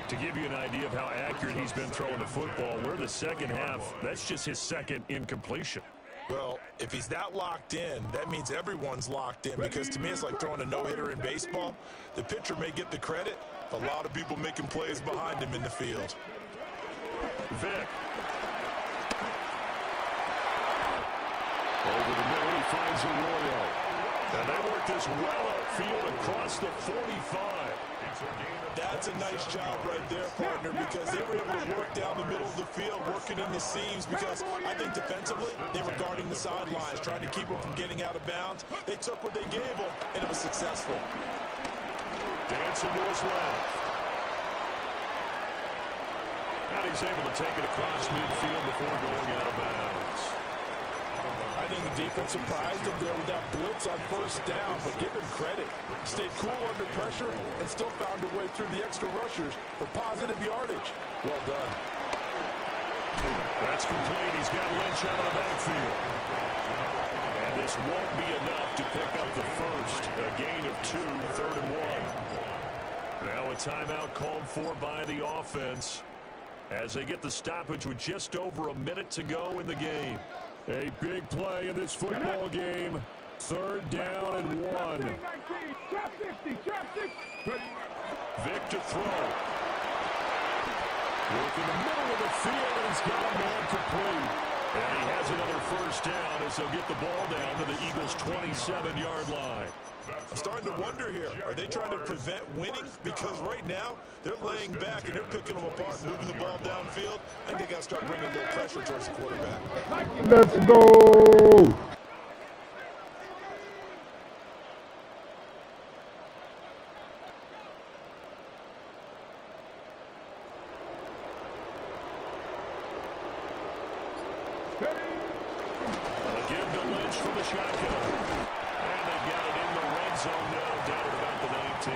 To give you an idea of how accurate he's been throwing the football, we're the second half. That's just his 2nd incompletion. Well, if he's that locked in, that means everyone's locked in, because to me it's like throwing a no-hitter in baseball. The pitcher may get the credit, but a lot of people making plays behind him in the field. Vic. Over the middle, he finds Arroyo. And they work this well upfield across the 45. That's a nice job right there, partner, because they were able to work down the middle of the field, working in the seams, because I think defensively, they were guarding the sidelines, trying to keep them from getting out of bounds. They took what they gave them, and it was successful. Dancing to his left. And he's able to take it across midfield before going out of bounds. I think the defense surprised him there with that blitz on first down, but give him credit. Stayed cool under pressure and still found a way through the extra rushers for positive yardage. Well done. That's complete. He's got Lynch out of the backfield. And this won't be enough to pick up the first. A gain of 2, 3rd and 1. Now a timeout called for by the offense as they get the stoppage with just over a minute to go in the game. A big play in this football game. 3rd down and 1. Vic to throw. Work in the middle of the field, and he's got a man complete. And he has another first down as they'll get the ball down to the Eagles' 27-yard line. I'm starting to wonder here, are they trying to prevent winning? Because right now, they're laying back and they're picking them apart, moving the ball downfield. I think they got to start bringing a little pressure towards the quarterback. Let's go! Again to Lynch for the shotgun. And they got it in the red zone now, down at about the 19.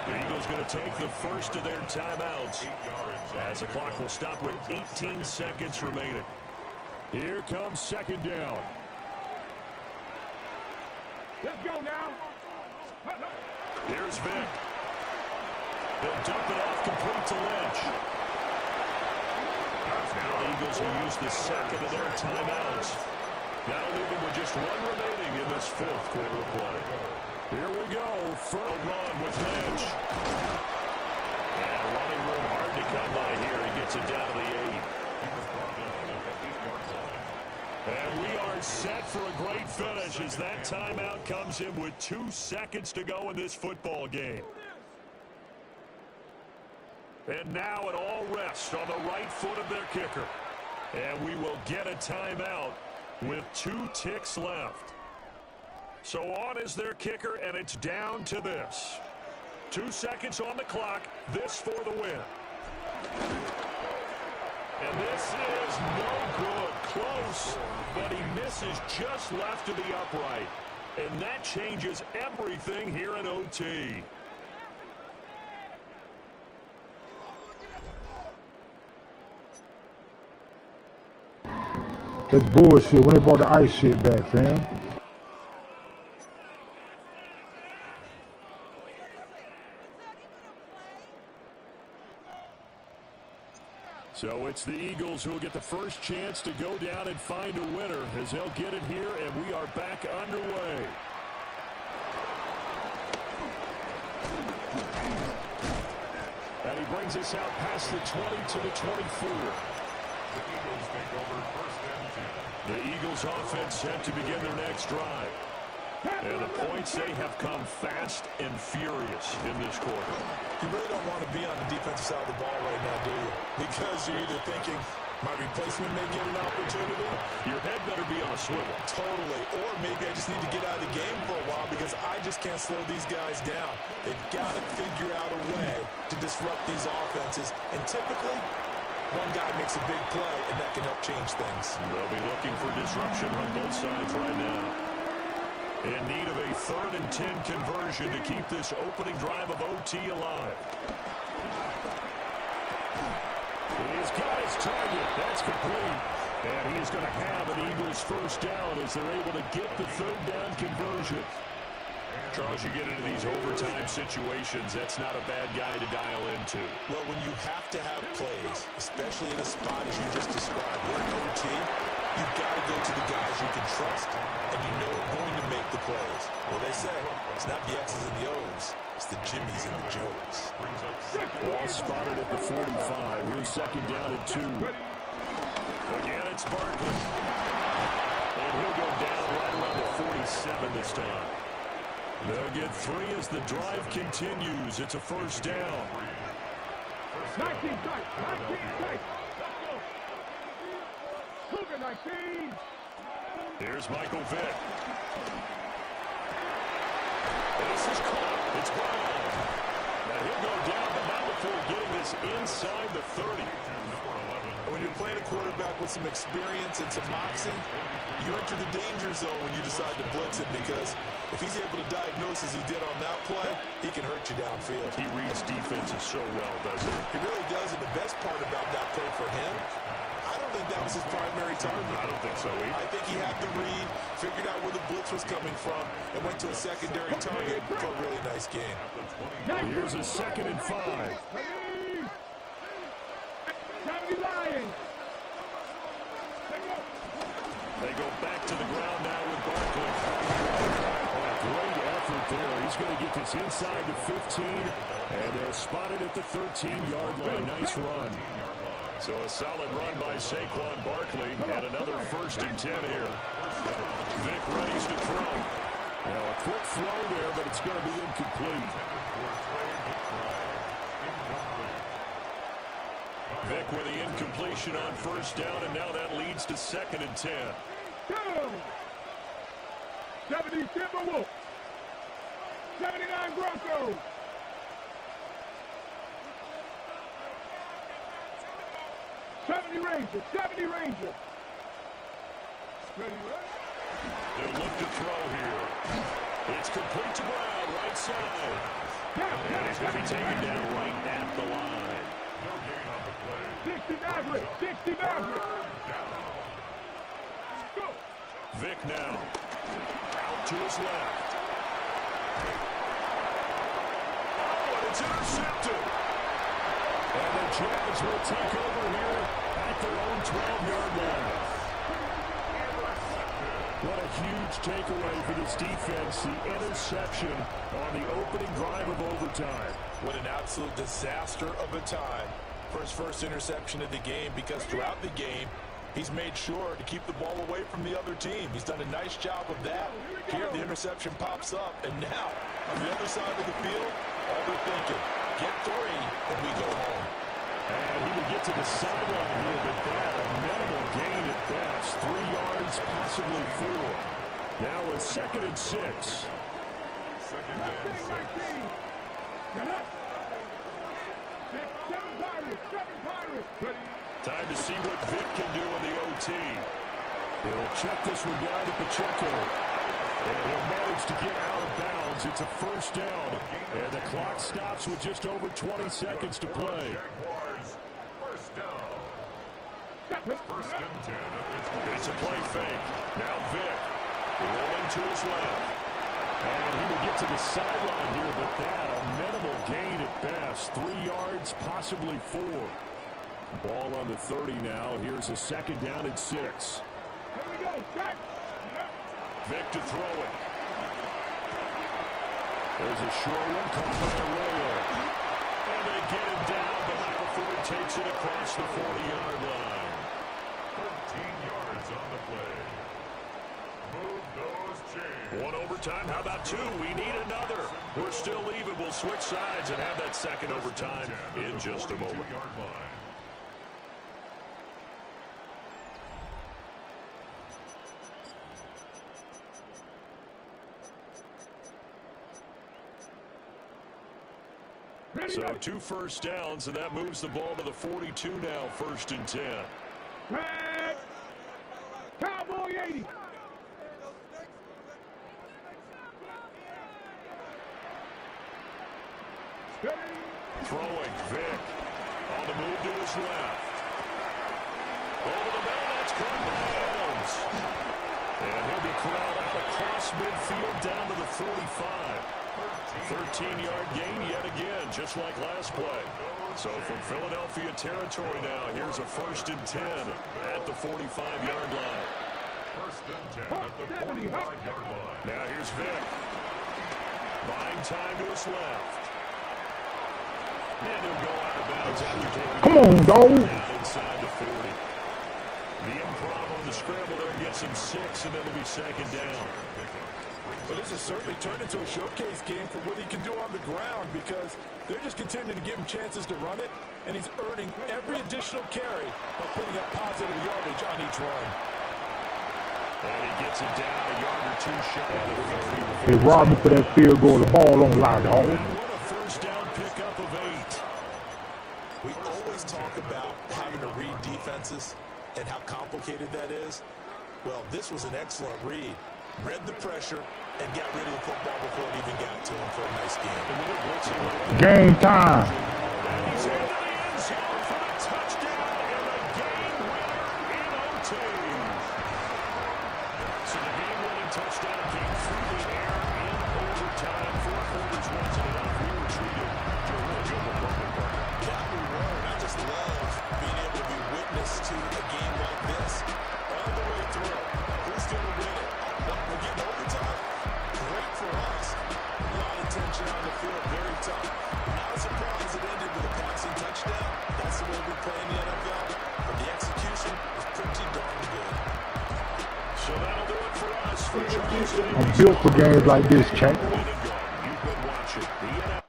The Eagles going to take the first of their timeouts as the clock will stop with 18 seconds remaining. Here comes 2nd down. Let's go now. Here's Vic. They'll dump it off complete to Lynch. Now the Eagles will use the second of their timeouts. That'll leave them with just 1 remaining in this 5th quarter of play. Here we go for a run with Lynch. And running room hard to come by here. He gets it down to the 8. And we are set for a great finish as that timeout comes in with 2 seconds to go in this football game. And now it all rests on the right foot of their kicker. And we will get a timeout with 2 ticks left. So on is their kicker, and it's down to this. 2 seconds on the clock. This for the win. And this is no good. Close, but he misses just left of the upright. And that changes everything here in OT. That's bullshit when they brought the ice shit back, fam. So it's the Eagles who will get the first chance to go down and find a winner as they'll get it here, and we are back underway. And he brings us out past the 20 to the 24. The Eagles offense set to begin their next drive. And the points, they have come fast and furious in this quarter. You really don't want to be on the defensive side of the ball right now, do you? Because you're either thinking, my replacement may get an opportunity. Your head better be on a swivel. Totally. Or maybe I just need to get out of the game for a while because I just can't slow these guys down. They've got to figure out a way to disrupt these offenses. And typically, one guy makes a big play, and that can help change things. They'll be looking for disruption on both sides right now. In need of a 3rd and 10 conversion to keep this opening drive of OT alive. He's got his target. That's complete. And he's going to have an Eagles first down as they're able to get the 3rd down conversion. Charles, you get into these overtime situations, that's not a bad guy to dial into. Well, when you have to have plays, especially in a spot as you just described, in OT, you've got to go you can trust and you know are going to make the plays. Well, they say it's not the X's and the O's, it's the Jimmies and the Joes. Ball spotted at the 45. Here's second down and 2. Again, it's Barkley. And he'll go down right around the 47 this time. They'll get 3 as the drive continues. It's a first down. 19 tight. 19 tight. Cougar 19. Here's Michael Vick. This is caught. It's Brown. Now he'll go down, but not before getting this inside the 30. When you're playing a quarterback with some experience and some moxie, you enter the danger zone when you decide to blitz him, because if he's able to diagnose as he did on that play, he can hurt you downfield. He reads defenses so well, doesn't he? He really does, and the best part about that play for him, I don't think that was his primary target. I don't think so either. I think he had the read, figured out where the blitz was coming from, and went to a secondary target for a really nice game. Here's a 2nd and 5. 70 Lions. They go back to the ground now with Barkley. Great effort there. He's going to get this inside the 15, and they're spotted at the 13-yard line. Nice run. So a solid run by Saquon Barkley, and another 1st and 10 here. Vick readies to throw. Now a quick throw there, but it's going to be incomplete. Vick with the incompletion on 1st down, and now that leads to 2nd and 10. 70 Timberwolves. 79 Broncos. Rangers. 70 Rangers. They'll look to throw here. It's complete to Brown, right side. And he's going to be taken down right at the line. 60 Maverick. 60 Maverick. Vick now. Out to his left. Oh, and it's intercepted. And the Jags will take over here at their own 12-yard line. What a huge takeaway for this defense, the interception on the opening drive of overtime. What an absolute disaster of a time for his first interception of the game, because throughout the game, he's made sure to keep the ball away from the other team. He's done a nice job of that. Here, the interception pops up, and now, on the other side of the field, all they're thinking, get 3, and we go home. And he will get to the sideline here, but that a minimal gain at best. 3 yards, possibly 4. Now a 2nd and 6. Time to see what Vick can do in the OT. He'll check this one down to Pacheco. And he'll manage to get out of bounds. It's a 1st down. And the clock stops with just over 20 seconds to play. It's a play fake. Now Vick rolling to his left. And he will get to the sideline here, but that a minimal gain at best. 3 yards, possibly 4. Ball on the 30 now. Here's a 2nd down and 6. Here we go, Jack. Vick to throw it. There's a short one caught by Arroyo. And they get him down, but not before he takes it across the 40-yard line. 13 yards on the play. Move those chains. 1 overtime. How about 2? We need another. We're still even. We'll switch sides and have that 2nd overtime in just a moment. So 2 first downs, and that moves the ball to the 42 now, 1st and 10. Red. Cowboy 80. Throwing, Vick. On the move to his left. Over the middle, that's caught by Adams. And he'll be corralled out across midfield down to the 45. 13-yard gain yet again, just like last play. So from Philadelphia territory now, here's a 1st and 10 at the 45-yard line. First and 10 at the 45-yard line. Now here's Vic. Buying time to his left. And he'll go out of bounds after taking Come on, dog. inside the 40. The improv on the scramble there gets him 6, and then it'll be second down. But this has certainly turned into a showcase game for what he can do on the ground, because they're just continuing to give him chances to run it, and he's earning every additional carry by putting up positive yardage on each run. And he gets it down a yard or two shy of the 30. They robbed me for that field goal. The ball on the line, dog. What a first down pickup of 8. We always talk about having to read defenses and how complicated that is. Well, this was an excellent read. Read the pressure and got rid of the football before it even got to him for a nice game. Game time. He's into the end zone for the touchdown and a game winner in OT. So the game-winning touchdown came through the air in overtime. 4 quarters wasn't enough. We were treated to a really good one. Yeah, we were. And I just love being able to be witness to a game like this all the way through. Who's going to win it? We're getting overtime. Great for us. A lot of tension on the field. Very tough. Not surprised it ended with a passing touchdown. That's the way we play in the NFL. But the execution was pretty darn good. So that'll do it for us. For Charles, I'm built for games like this, champ. you've been watching the NFL.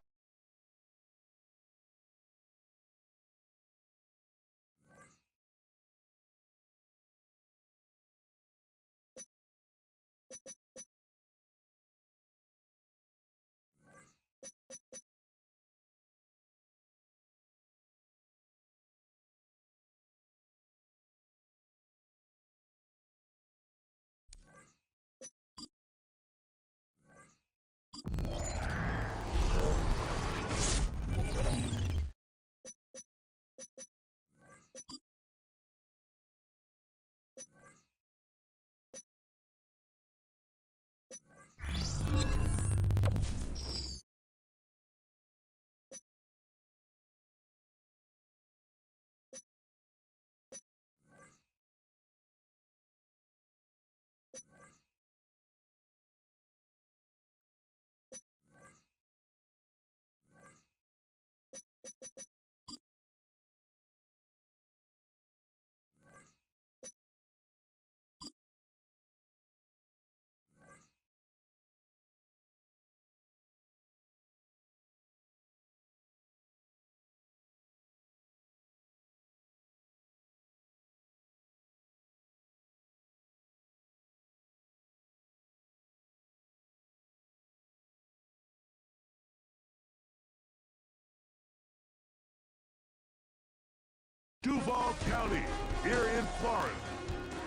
Duval County, here in Florida.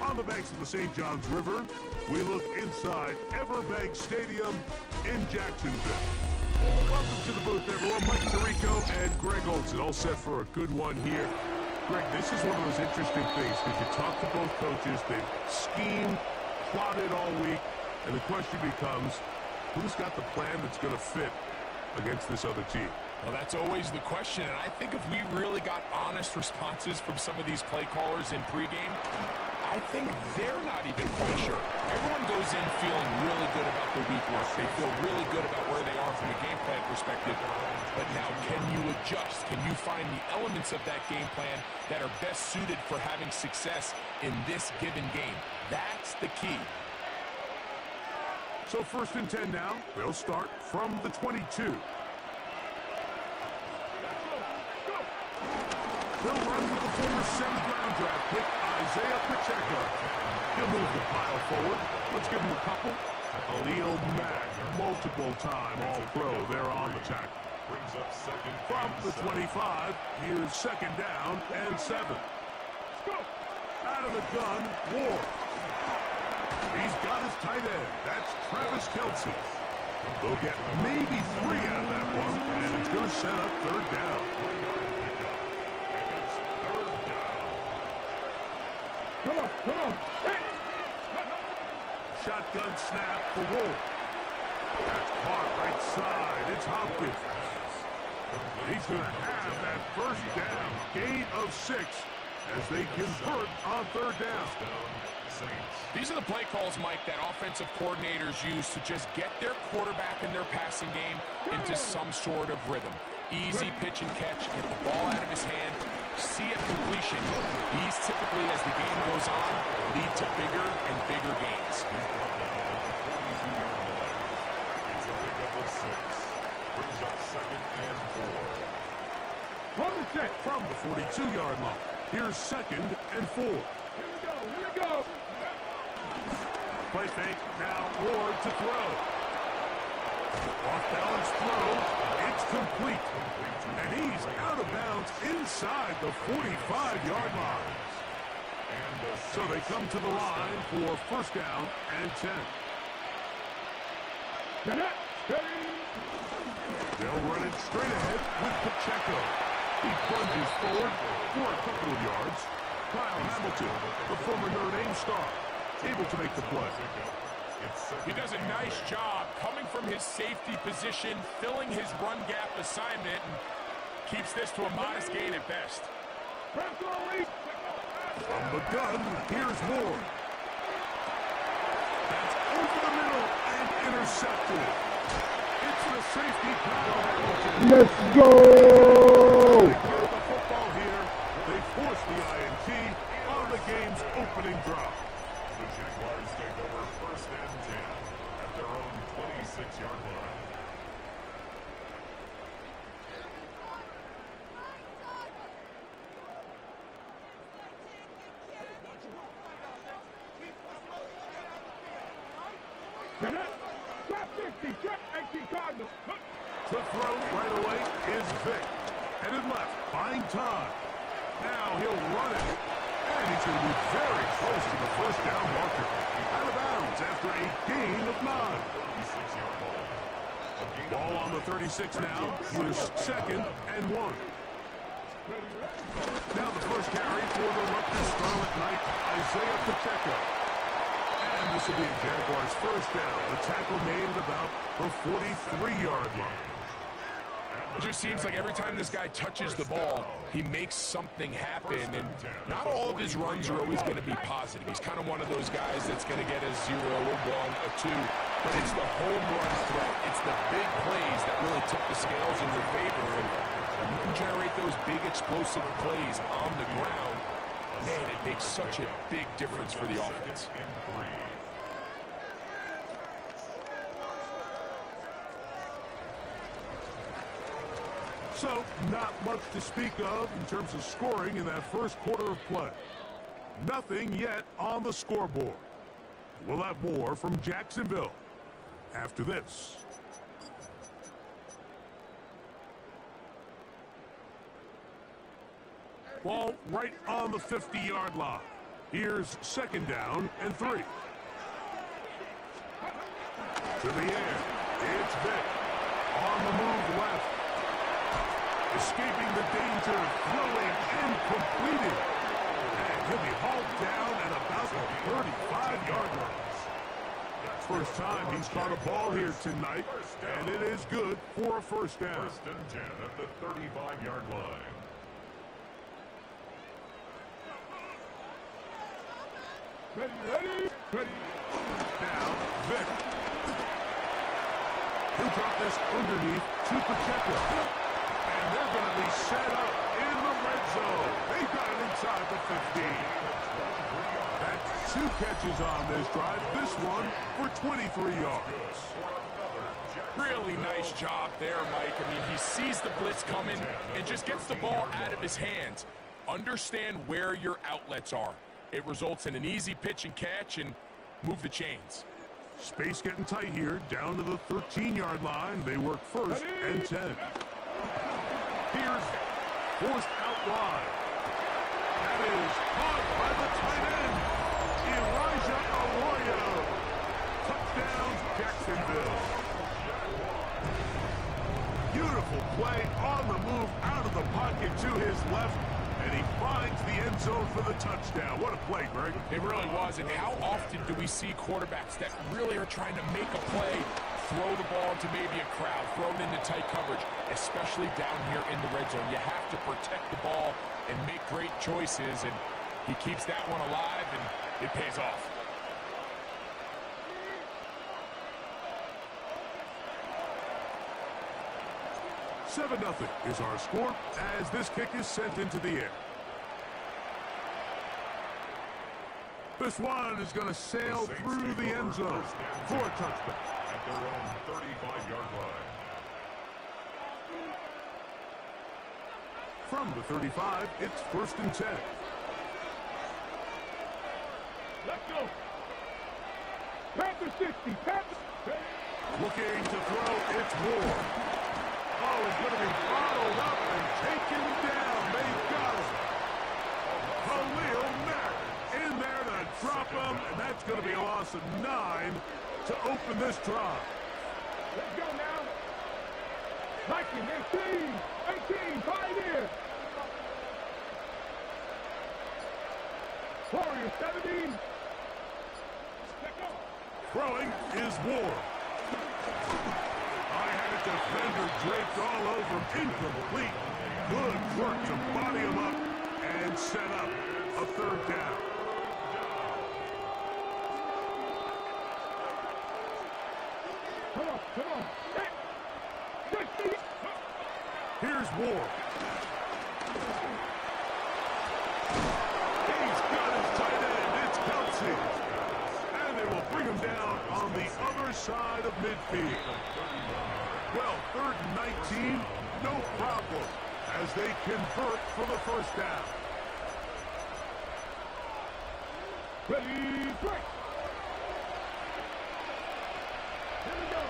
On the banks of the St. Johns River, we look inside Everbank Stadium in Jacksonville. Welcome to the booth, everyone. Mike Tirico and Greg Olson, all set for a good one here. Greg, this is one of those interesting things, because you talk to both coaches, they've schemed, plotted all week, and the question becomes, who's got the plan that's going to fit against this other team? Well, that's always the question, and I think if we really got honest responses from some of these play callers in pregame, I think they're not even quite sure. Everyone goes in feeling really good about the week work. They feel really good about where they are from a game plan perspective. But now, can you adjust? Can you find the elements of that game plan that are best suited for having success in this given game? That's the key. So 1st and 10 now. They'll start from the 22. They'll run with the former 7th-round draft pick, Isaiah Pacheco. He'll move the pile forward. Let's give him a couple. Khalil Mack, multiple-time All-Pro there on the tackle. Brings up second. From the 25, here's 2nd down and 7. Out of the gun, Ward. He's got his tight end. That's Travis Kelce. They'll get maybe 3 out of that one, and it's going to set up 3rd down. Come on. Hey. Shotgun snap for Ward. That's caught right side. It's Hopkins. He's going to have that 1st down. Gain of 6 as they convert on 3rd down. These are the play calls, Mike, that offensive coordinators use to just get their quarterback and their passing game into some sort of rhythm. Easy pitch and catch, get the ball out of his hand, see it completion. These typically, as the game goes on, lead to bigger and bigger gains. From the set, from the 42-yard line. Here's 2nd and 4. Here we go. Play fake, now Ward to throw. Off-balance throw, it's complete. And he's out of bounds inside the 45-yard line. So they come to the line for 1st down and 10. They'll run it straight ahead with Pacheco. He plunges forward for a couple of yards. Kyle Hamilton, the former Notre Dame star, able to make the play. He does a nice job coming from his safety position, filling his run gap assignment, and keeps this to a modest gain at best. From the gun, here's Ward. That's over the middle and intercepted. It's the safety Kyle Hamilton. Let's go! They get the football here. They force the INT on the game's opening drive. The Jaguars take over 1st and 10 at their own 26-yard line. To throw right away is Vic. Headed left, buying time. Now he'll run it. And he's going to be very close to the 1st down marker. Out of bounds after a gain of 9. 36-yard ball. Ball on the 36 now. Here's 2nd and 1. Now the first carry for the Rutgers Scarlet Knight, Isaiah Pacheco. And this will be a Jaguars 1st down. The tackle made at about the 43-yard line. It just seems like every time this guy touches the ball, he makes something happen, and not all of his runs are always going to be positive. He's kind of one of those guys that's going to get a 0, a 1, a 2, but it's the home run threat. It's the big plays that really tip the scales in your favor, and you can generate those big explosive plays on the ground. Man, it makes such a big difference for the offense. So, not much to speak of in terms of scoring in that first quarter of play. Nothing yet on the scoreboard. We'll have more from Jacksonville after this. Ball right on the 50-yard line. Here's 2nd down and 3. To the air. It's Vic. On the move left. Escaping the danger, throwing and completed. And he'll be hauled down at about the 35-yard line. First time he's caught a ball here tonight, and it is good for a 1st down. 1st and 10 at the 35-yard line. Ready. Now, Vic. He'll drop this underneath to Pacheco. And they're going to be set up in the red zone. They got it inside the 15. That's 2 catches on this drive. This one for 23 yards. Really nice job there, Mike. I mean, he sees the blitz coming and just gets the ball out of his hands. Understand where your outlets are. It results in an easy pitch and catch and move the chains. Space getting tight here, down to the 13-yard line. They work 1st and 10. Here's forced out wide. That is caught by the tight end, Elijah Arroyo. Touchdown, Jacksonville. Beautiful play on the move out of the pocket to his left. And he finds the end zone for the touchdown. What a play, Greg. It really was. And how often do we see quarterbacks that really are trying to make a play, throw the ball to maybe a crowd, throw it into tight coverage, especially down here in the red zone? You have to protect the ball and make great choices, and he keeps that one alive, and It pays off. Seven 0 is our score as this kick is sent into the air. This one is going to sail through the end zone for a touchback. At their own 35-yard line. From the 35, it's 1st and 10. Let's go. Panther 60. Panther. Looking to throw, it's Ward. Oh, he's going to be followed up and taken down. They got him. Khalil Mack in there to drop him, and that's going to be a loss of 9 to open this drive. Let's go now. 19, 18, Pioneer. Warrior 17. Let's go. Throwing is Ward. I had a defender draped all over him. Incomplete. Good work to body him up and set up a 3rd down. Come on. Here's Ward. He's got his tight end. It's Kelsey. And they will bring him down on the other side of midfield. Well, 3rd and 19, no problem, as they convert for the 1st down. Ready, break. Here we go.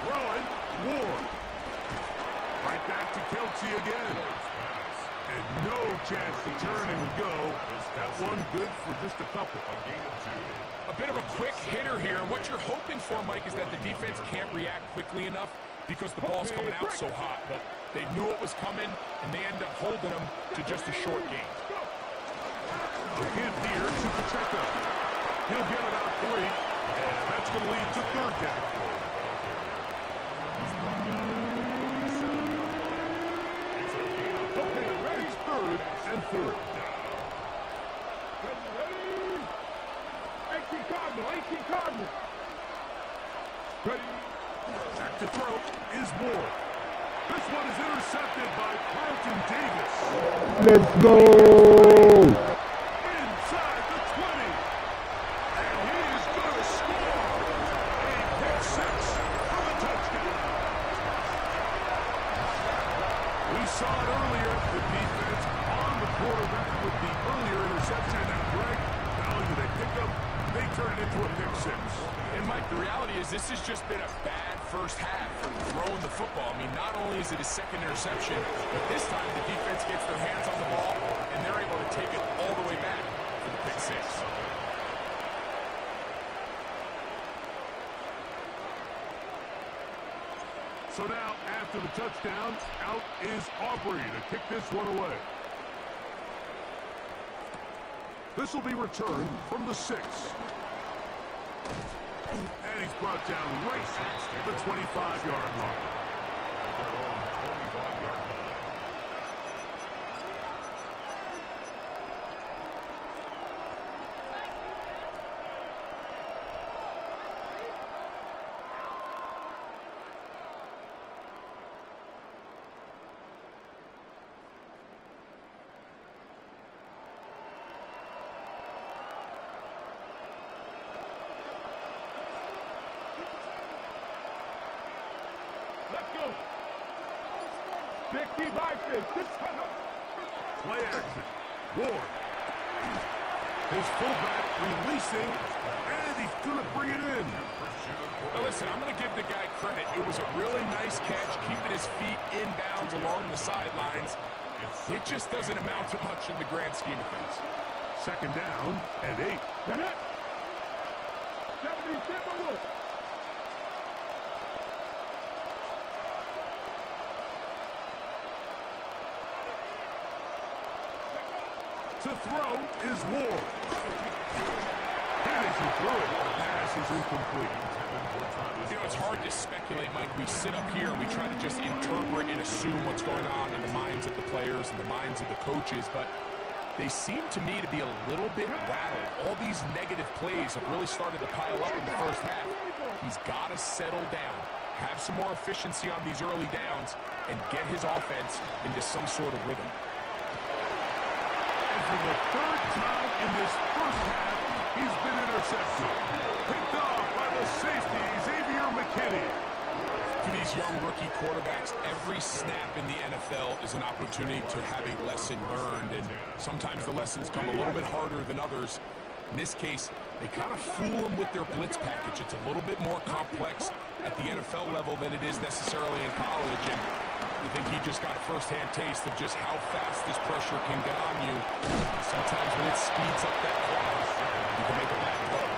Throwing, Ward. Right back to Kelsey again. And no chance to turn and go. That one good for just a couple. A bit of a quick hitter here. What you're hoping for, Mike, is that the defense can't react quickly enough because the ball's coming out so hot. But they knew it was coming, and they end up holding them to just a short game. A hit here to Pacheco. He'll get about 3, and that's going to lead to 3rd down. It's 3rd and 4. Ready. 18 Cardinal. Ready. Back to throw is Ward. This one is intercepted by Carlton Davis. Let's go. Inside the 20. And he is going to score. A pick 6 for the touchdown. We saw it earlier. The defense on the quarterback with the earlier interception. Now, Greg, not only did they pick up, they turned it into a pick 6. And, Mike, the reality is this has just been a bad first half for throwing the football. I mean, not only is it a 2nd interception, but this time the defense gets their hands on the ball, and they're able to take it all the way back for the pick 6. So now, after the touchdown, out is Aubrey to kick this one away. This will be returned from the 6. And he's brought down right at the 25-yard line. Let's go. 60 by 50. Play action. Ward. His fullback releasing, and he's going to bring it in. Now listen, I'm going to give the guy credit. It was a really nice catch, keeping his feet in bounds along the sidelines. It just doesn't amount to much in the grand scheme of things. 2nd down and 8. Get it. 77 Wolf. To throw is Ward. And as he threw it, the pass is incomplete. You know, it's hard to speculate, Mike. We sit up here and we try to just interpret and assume what's going on in the minds of the players and the minds of the coaches, but they seem to me to be a little bit rattled. All these negative plays have really started to pile up in the first half. He's got to settle down, have some more efficiency on these early downs, and get his offense into some sort of rhythm. And for the third time in this first half, he's been intercepted. Picked off by the safety, Xavier McKinney. For these young rookie quarterbacks, every snap in the NFL is an opportunity to have a lesson learned, and sometimes the lessons come a little bit harder than others. In this case, they kind of fool them with their blitz package. It's a little bit more complex at the NFL level than it is necessarily in college, and I think he just got a first-hand taste of just how fast this pressure can get on you. Sometimes when it speeds up that clock, you can make a bad play.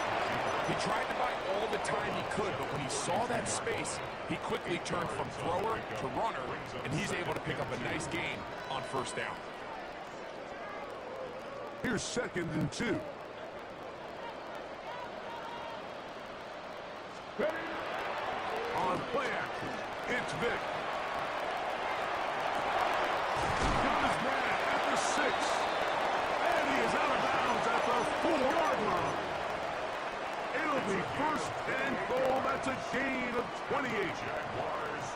He tried to buy all the time he could, but when he saw that space, he quickly turned from thrower to runner, and he's able to pick up a nice gain on first down. Here's 2nd and 2. On play action, it's Vic. Got his man at the 6. And he is out of bounds at the 4-yard line. It'll be 1st and goal. That's a gain of 28.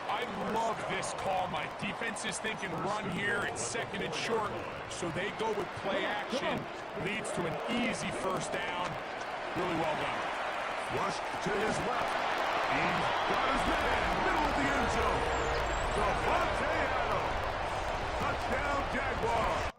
I love this call. My defense is thinking run here. It's 2nd and short, so they go with play action. Leads to an easy first down. Really well done. Rush to his left. He's got his man, middle of the end zone. Devontae Adams. Touchdown, Jaguars.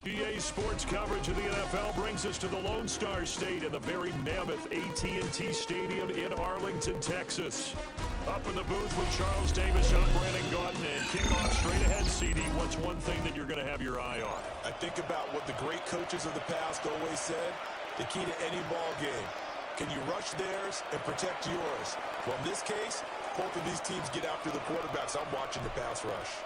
EA Sports coverage of the NFL brings us to the Lone Star State in the very mammoth AT&T Stadium in Arlington, Texas. Up in the booth with Charles Davis, I'm Brandon Gaudin, and kickoff straight ahead, CD. What's one thing that you're going to have your eye on? I think about what the great coaches of the past always said. The key to any ball game. Can you rush theirs and protect yours? Well, in this case, both of these teams get after the quarterbacks. I'm watching the pass rush.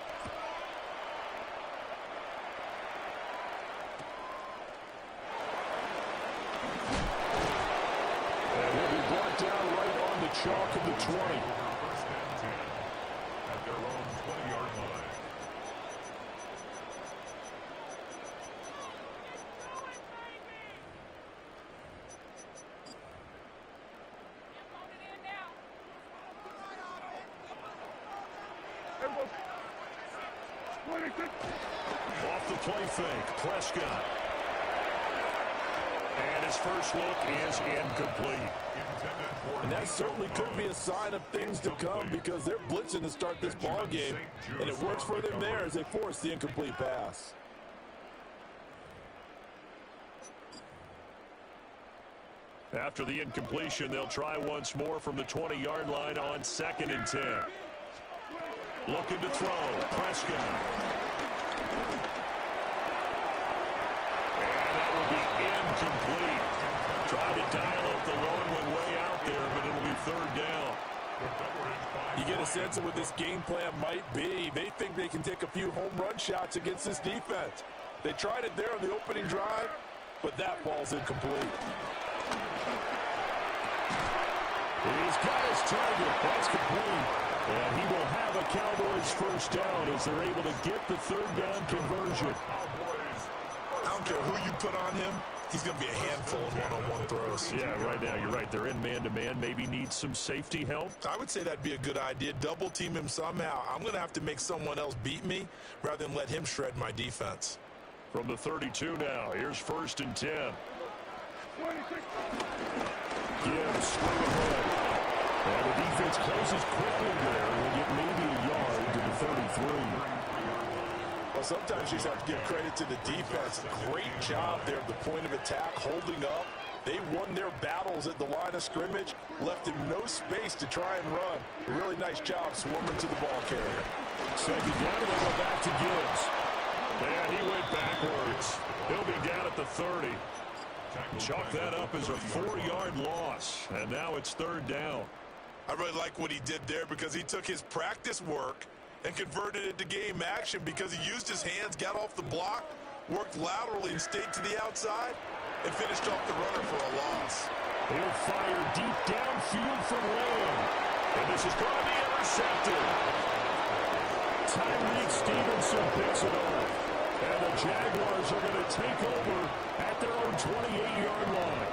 Chalk of the 20. First and 10 at their own 20-yard line. Off the play fake, Prescott. And his first look is incomplete. And that certainly could be a sign of things to come because they're blitzing to start this ball game, and it works for them there as they force the incomplete pass. After the incompletion, they'll try once more from the 20-yard line on 2nd and 10. Looking to throw, Prescott. And that will be incomplete. Tried to dial up the run, went way out there, but it'll be 3rd down. You get a sense of what this game plan might be. They think they can take a few home run shots against this defense. They tried it there on the opening drive, but that ball's incomplete. He's got his target. That's complete. And he will have a Cowboys first down as they're able to get the 3rd down conversion. I don't care who you put on him. He's going to be a handful of one-on-one throws. Yeah, right now, you're right. They're in man-to-man. Maybe needs some safety help. I would say that'd be a good idea. Double team him somehow. I'm going to have to make someone else beat me rather than let him shred my defense. From the 32 now, here's 1st and 10. Gibbs, straight ahead. And the defense closes quickly there. We'll get maybe a yard to the 33. Well, sometimes you just have to give credit to the defense. Great job there at the point of attack, holding up. They won their battles at the line of scrimmage, left him no space to try and run. A really nice job swarming to the ball carrier. Second down, they go back to Gibbs. And he went backwards. He'll be down at the 30. Chalk that up as a 4-yard loss. And now it's third down. I really like what he did there because he took his practice work and converted it to game action because he used his hands, got off the block, worked laterally and stayed to the outside, and finished off the runner for a loss. He'll fire deep downfield from Lamb. And this is going to be intercepted. Tyreek Stevenson picks it off. And the Jaguars are going to take over at their own 28-yard line.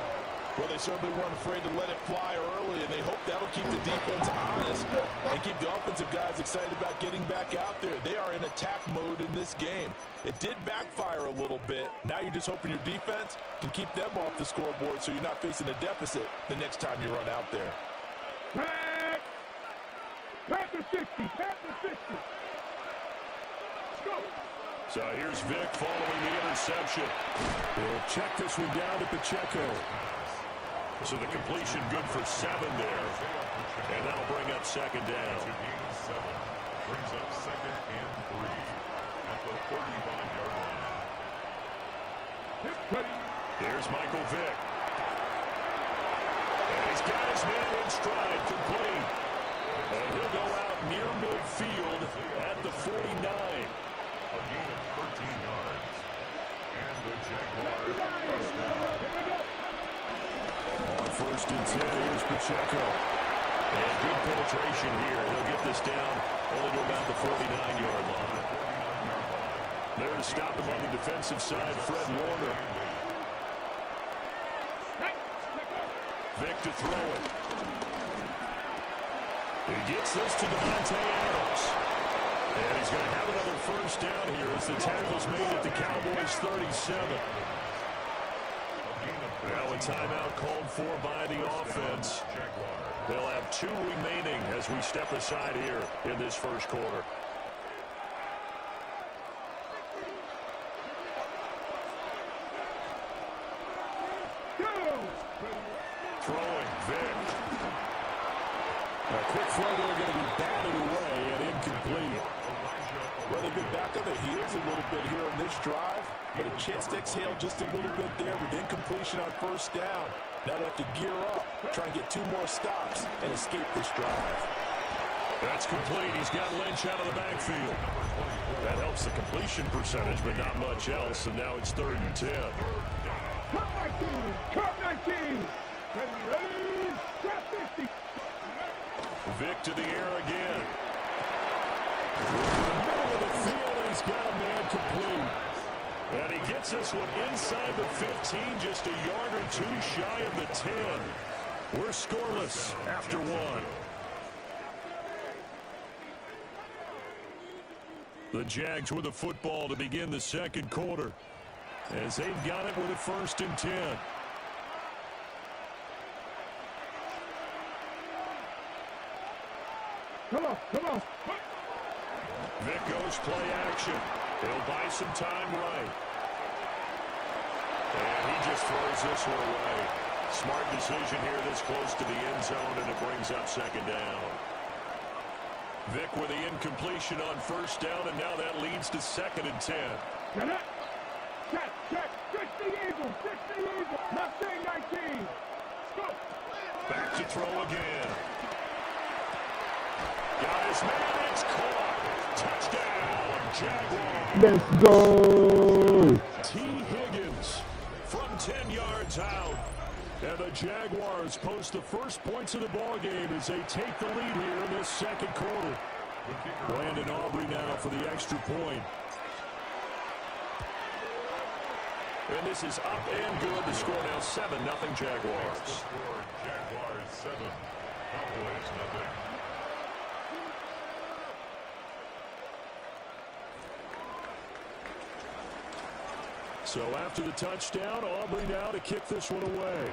Well, they certainly weren't afraid to let it fly early, and they hope that'll keep the defense honest and keep the offensive guys excited about getting back out there. They are in attack mode in this game. It did backfire a little bit. Now you're just hoping your defense can keep them off the scoreboard so you're not facing a deficit the next time you run out there. Back to 60. Back to 60. Let's go. So here's Vic following the interception. He'll check this one down to Pacheco. So the completion good for 7 there. And that'll bring up second down. Brings up second and 3 at the 35-yard line. Here's Michael Vick. And he's got his man in stride, complete. And he'll go out near midfield at the 49. A gain of 13 yards. And the Jaguars first down. On first and 10, here's Pacheco. And good penetration here. He'll get this down only to about the 49-yard line. There to stop him on the defensive side, Fred Warner. Vic to throw it. He gets this to Devontae Adams. And he's going to have another first down here as the tackle's made at the Cowboys' 37. Now a timeout called for by the offense. They'll have 2 remaining as we step aside here in this first quarter. Throwing, Vic. A quick throw there going to be batted away and incomplete. Well, they've been back on the heels a little bit here on this drive, but a chance to exhale just a little bit there with incompletion on first down. Now they have to gear up, try and get 2 more stops and escape this drive. That's complete. He's got Lynch out of the backfield. That helps the completion percentage, but not much else, and now it's third and 10. Cut 19. Ready, got 50. Vic to the air again. In the middle of the field, and he's got a man complete. And he gets this one inside the 15, just a yard or 2 shy of the 10. We're scoreless after 1. The Jags with the football to begin the second quarter, as they've got it with a first and 10. Come on, come on. Vic goes play action. He'll buy some time right. And he just throws this one away. Smart decision here this close to the end zone, and it brings up second down. Vic with the incompletion on first down, and now that leads to second and 10. Get it. Check. 60 Eagles. 60 Eagles. Mustang 19. Go. Back to throw again. Guys, man, it's caught. Touchdown, Jaguars. Let's go. T. Higgins from 10 yards out. And the Jaguars post the first points of the ball game as they take the lead here in this second quarter. Brandon Aubrey now for the extra point. And this is up and good. The score now 7-0 Jaguars. Jaguars 7, Cowboys 0. So after the touchdown, Aubrey now to kick this one away.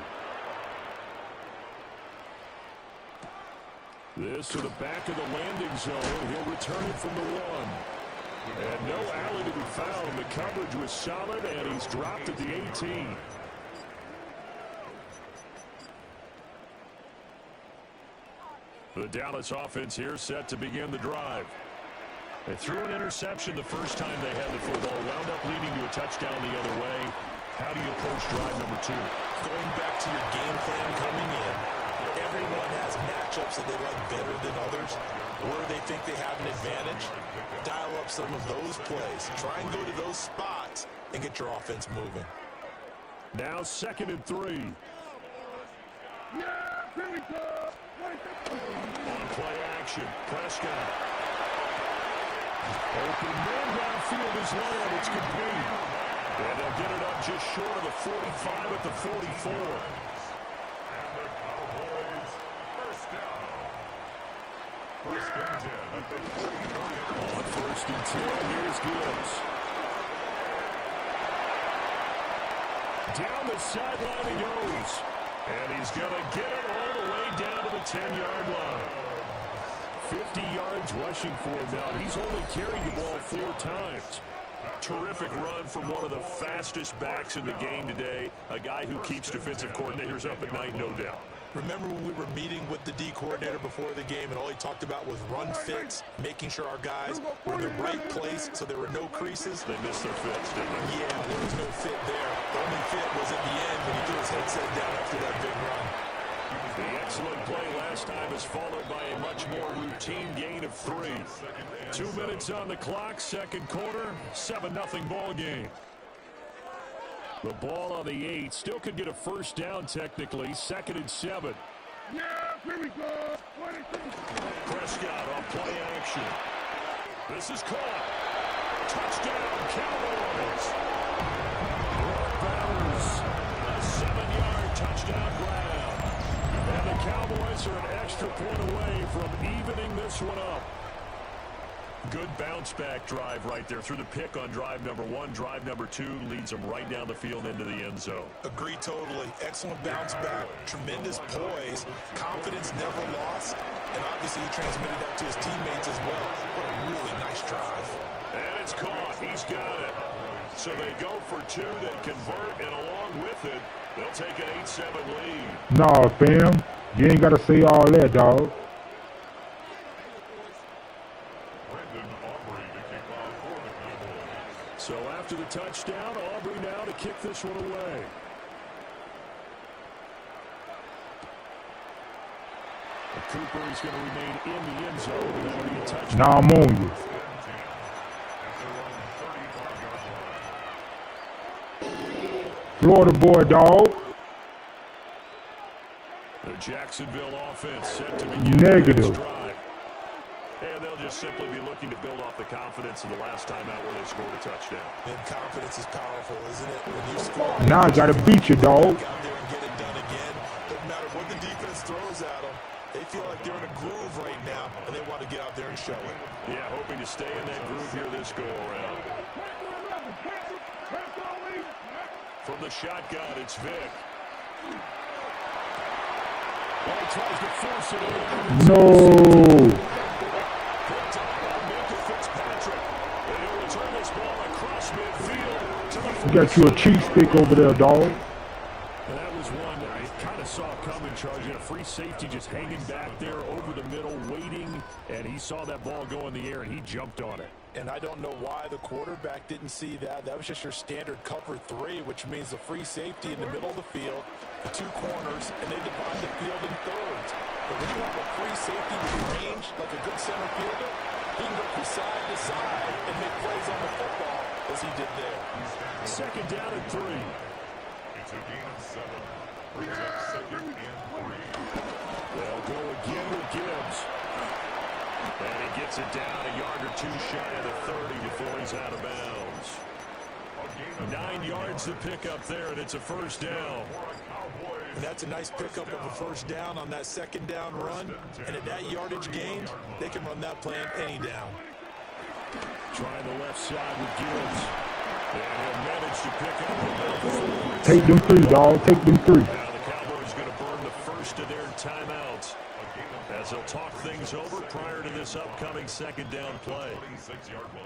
This to the back of the landing zone. He'll return it from the 1. And no alley to be found. The coverage was solid, and he's dropped at the 18. The Dallas offense here set to begin the drive. They threw an interception the first time they had the football, wound up leading to a touchdown the other way. How do you approach drive number 2? Going back to your game plan coming in, everyone has matchups that they like better than others, where they think they have an advantage. Dial up some of those plays. Try and go to those spots and get your offense moving. Now 2nd and 3. On play action, Prescott. Open man downfield is Lamb. It's complete. And they'll get it up just short of the 45 at the 44. On 1st and 10, here's Gibbs. Down the sideline he goes. And he's going to get it all the way down to the 10-yard line. 50 yards rushing for him now. He's only carried the ball 4 times. Terrific run from one of the fastest backs in the game today. A guy who keeps defensive coordinators up at night, no doubt. Remember when we were meeting with the D coordinator before the game and all he talked about was run fits, making sure our guys were in the right place so there were no creases? They missed their fits, didn't they? Yeah, there was no fit there. The only fit was at the end when he threw his headset down after that big run. The excellent play last time is followed by a much more routine gain of 3. 2 minutes on the clock, 2nd quarter, 7-0 ball game. The ball on the 8, still could get a first down technically, 2nd and 7. Yeah, here we go. Prescott on play action. This is caught. Touchdown, Cowboys. Brock Bowers, a 7-yard touchdown grab. And the Cowboys are an extra point away from evening this one up. Good bounce-back drive right there through the pick on drive number 1. Drive number 2 leads them right down the field into the end zone. Agree totally. Excellent bounce-back. Tremendous poise. Confidence never lost. And obviously he transmitted that to his teammates as well. What a really nice drive. And it's caught. He's got it. So they go for 2. They convert, and along with it, they'll take an 8-7 lead. Nah, fam. You ain't got to say all that, dog. So after the touchdown, Aubrey now to kick this one away. Cooper is going to remain in the end zone, and that'll be a touchdown. Now I'm on you. Florida boy, dog. The Jacksonville offense set to begin Negative. Drive. And they'll just simply be looking to build off the confidence of the last time out where they scored a touchdown. And confidence is powerful, isn't it? When you score, now I got to beat you, dog. out there and get it done again. Doesn't matter what the defense throws at them. They feel like they're in a groove right now, and they want to get out there and show it. Yeah, hoping to stay in that groove here this go-around. From the shotgun, it's Vic. Ball tries to force it in. No. You got you a cheat stick over there, dog. And that was one that I kind of saw coming, charging a free safety just hanging back there over the middle, waiting, and he saw that ball go in the air, and he jumped on it. And I don't know why the quarterback didn't see that. That was just your standard cover 3, which means the free safety in the middle of the field, the 2 corners, and they divide the field in thirds. But when you have a free safety with range, like a good center fielder, he can go from side to side and make plays on the football as he did there. 2nd down and 3. It's a gain of 7. Brings up 2nd and 3. They'll go again with Gibbs. And he gets it down a yard or 2 shy of the 30 before he's out of bounds. 9 yards to pick up there, and it's a first down. And that's a nice pickup of a first down on that 2nd down run. And at that yardage gain, they can run that play on any down. Trying the left side with Gibbs. And he'll manage to pick up. Take them 3, dog. Take them 3. Now the Cowboys going to burn the first of their timeouts as they'll talk things over prior to this upcoming second down play. 26-yard line.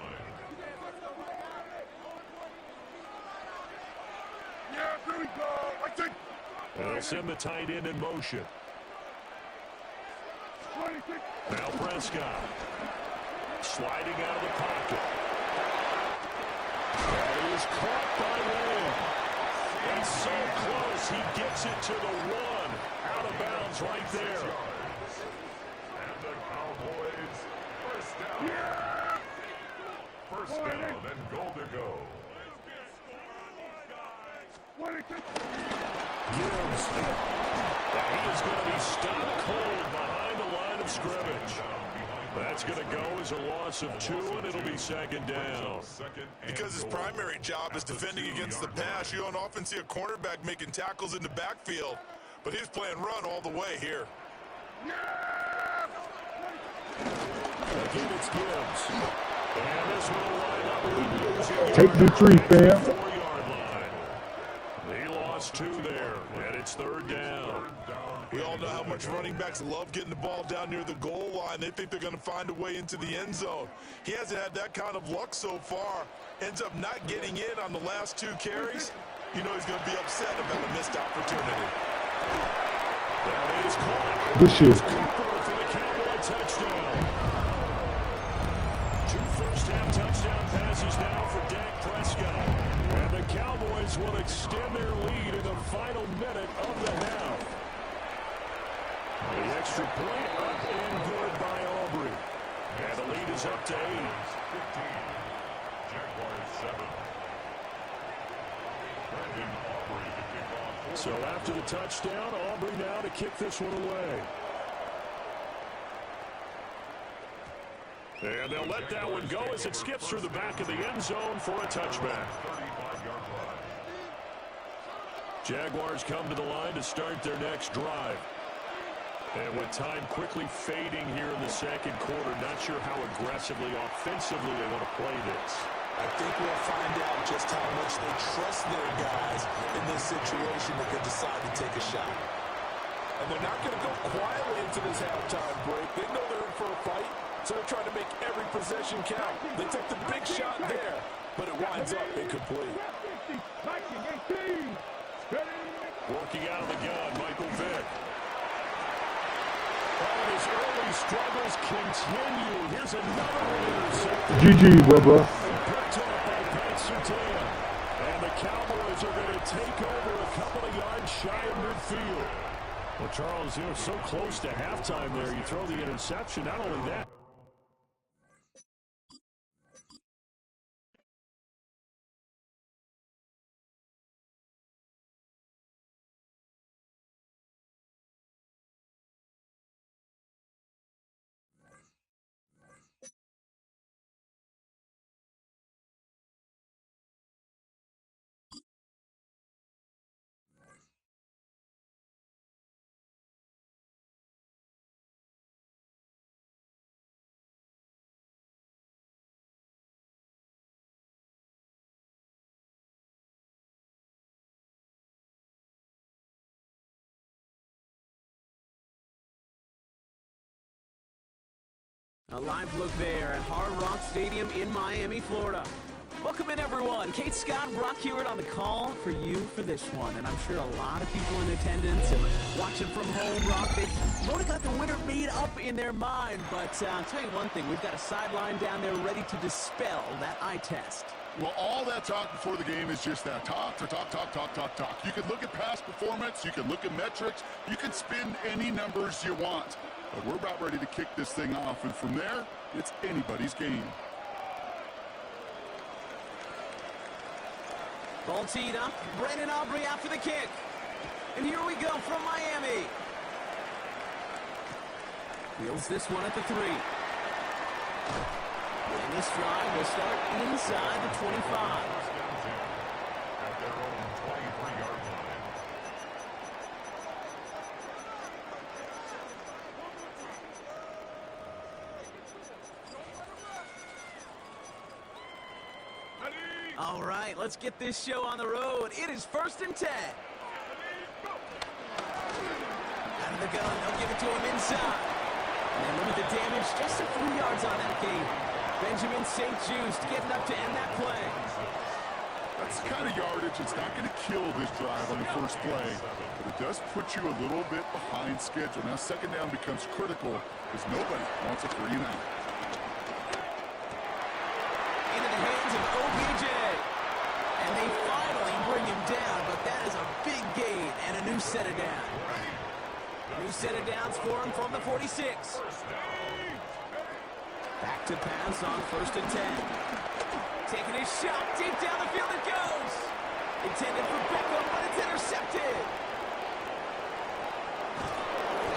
Yeah, here we go. I think. They'll send the tight end in motion. 26. Now Prescott. Sliding out of the pocket. That is caught by Lamb. That's so close. He gets it to the 1. Out of bounds right there. And the Cowboys first down. Yeah. First down and goal to go. 26. Gibbs. He is going to be stopped cold behind the line of scrimmage. That's going to go as a loss of 2, and it'll be second down. Because his primary job is defending against the pass, you don't often see a cornerback making tackles in the backfield. But he's playing run all the way here. Again, it's Gibbs. And this will line up. Take the tree, fam. 4-yard line. He lost 2 there, and it's third down. We all know how much running backs love getting the ball down near the goal line. They think they're going to find a way into the end zone. He hasn't had that kind of luck so far. Ends up not getting in on the last 2 carries. You know he's going to be upset about a missed opportunity. That is caught. Good shit. Cooper for the Cowboy touchdown. 2 first-half touchdown passes now for Dak Prescott. And the Cowboys will extend their lead in the final minute of the half. The extra point up and good by Aubrey. And the lead is up to 8. 15. Jaguars 7. Brandon Aubrey to kick off. So after the touchdown, Aubrey now to kick this one away. And they'll let that one go as it skips through the back of the end zone for a touchback. 35-yard line. Jaguars come to the line to start their next drive. And with time quickly fading here in the second quarter, not sure how aggressively, offensively they want to play this. I think we'll find out just how much they trust their guys in this situation that could decide to take a shot. And they're not going to go quietly into this halftime break. They know they're in for a fight, so they're trying to make every possession count. They take the big shot there, but it winds up incomplete. Working out of the gun, Michael Vick. And his early struggles continue. Here's another interception. GG, brother. Picked up by Pat Surtain. And the Cowboys are going to take over a couple of yards shy of midfield. Well, Charles, you're so close to halftime there. You throw the interception. Not only that. A live look there at Hard Rock Stadium in Miami, Florida. Welcome in, everyone. Kate Scott, Brock Hewitt on the call for you for this one. And I'm sure a lot of people in attendance and watching from home, Brock, they've already got the winner made up in their mind. But I'll tell you one thing, we've got a sideline down there ready to dispel that eye test. Well, all that talk before the game is just that. Talk. You can look at past performance. You can look at metrics. You can spin any numbers you want. But we're about ready to kick this thing off. And from there, it's anybody's game. Ball teed up. Brandon Aubrey after the kick. And here we go from Miami. Wheels this one at the 3. And this drive will start inside the 25. At their own 23-yard line. All right, let's get this show on the road. It is 1st and 10. Out of the gun, they'll give it to him inside. And look at the damage, just a few yards on that game. Benjamin St. Just getting up to end that play. That's the kind of yardage it's not going to kill this drive on the first play, but it does put you a little bit behind schedule. Now second down becomes critical because nobody wants a 3 and out. Into the hands of OBJ. And they finally bring him down, but that is a big gain and a new set of downs. New set of downs for him from the 46. Back to pass on 1st and 10. Taking his shot, deep down the field it goes. Intended for Beckham, but it's intercepted.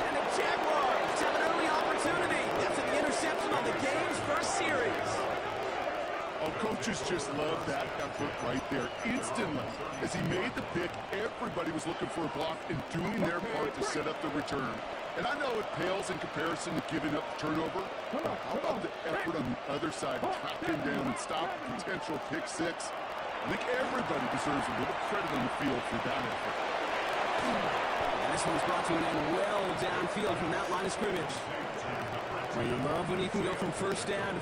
And the Jaguars have an early opportunity. That's an interception on the game's first series. Oh, coaches just love that effort right there. Instantly, as he made the pick, everybody was looking for a block and doing their part to set up the return. And I know it pales in comparison to giving up the turnover. But how about the effort on the other side to track him down and stop a potential pick 6? I think everybody deserves a little credit on the field for that effort. And this one's brought to an end well downfield from that line of scrimmage. Well, you love when you can go from first down,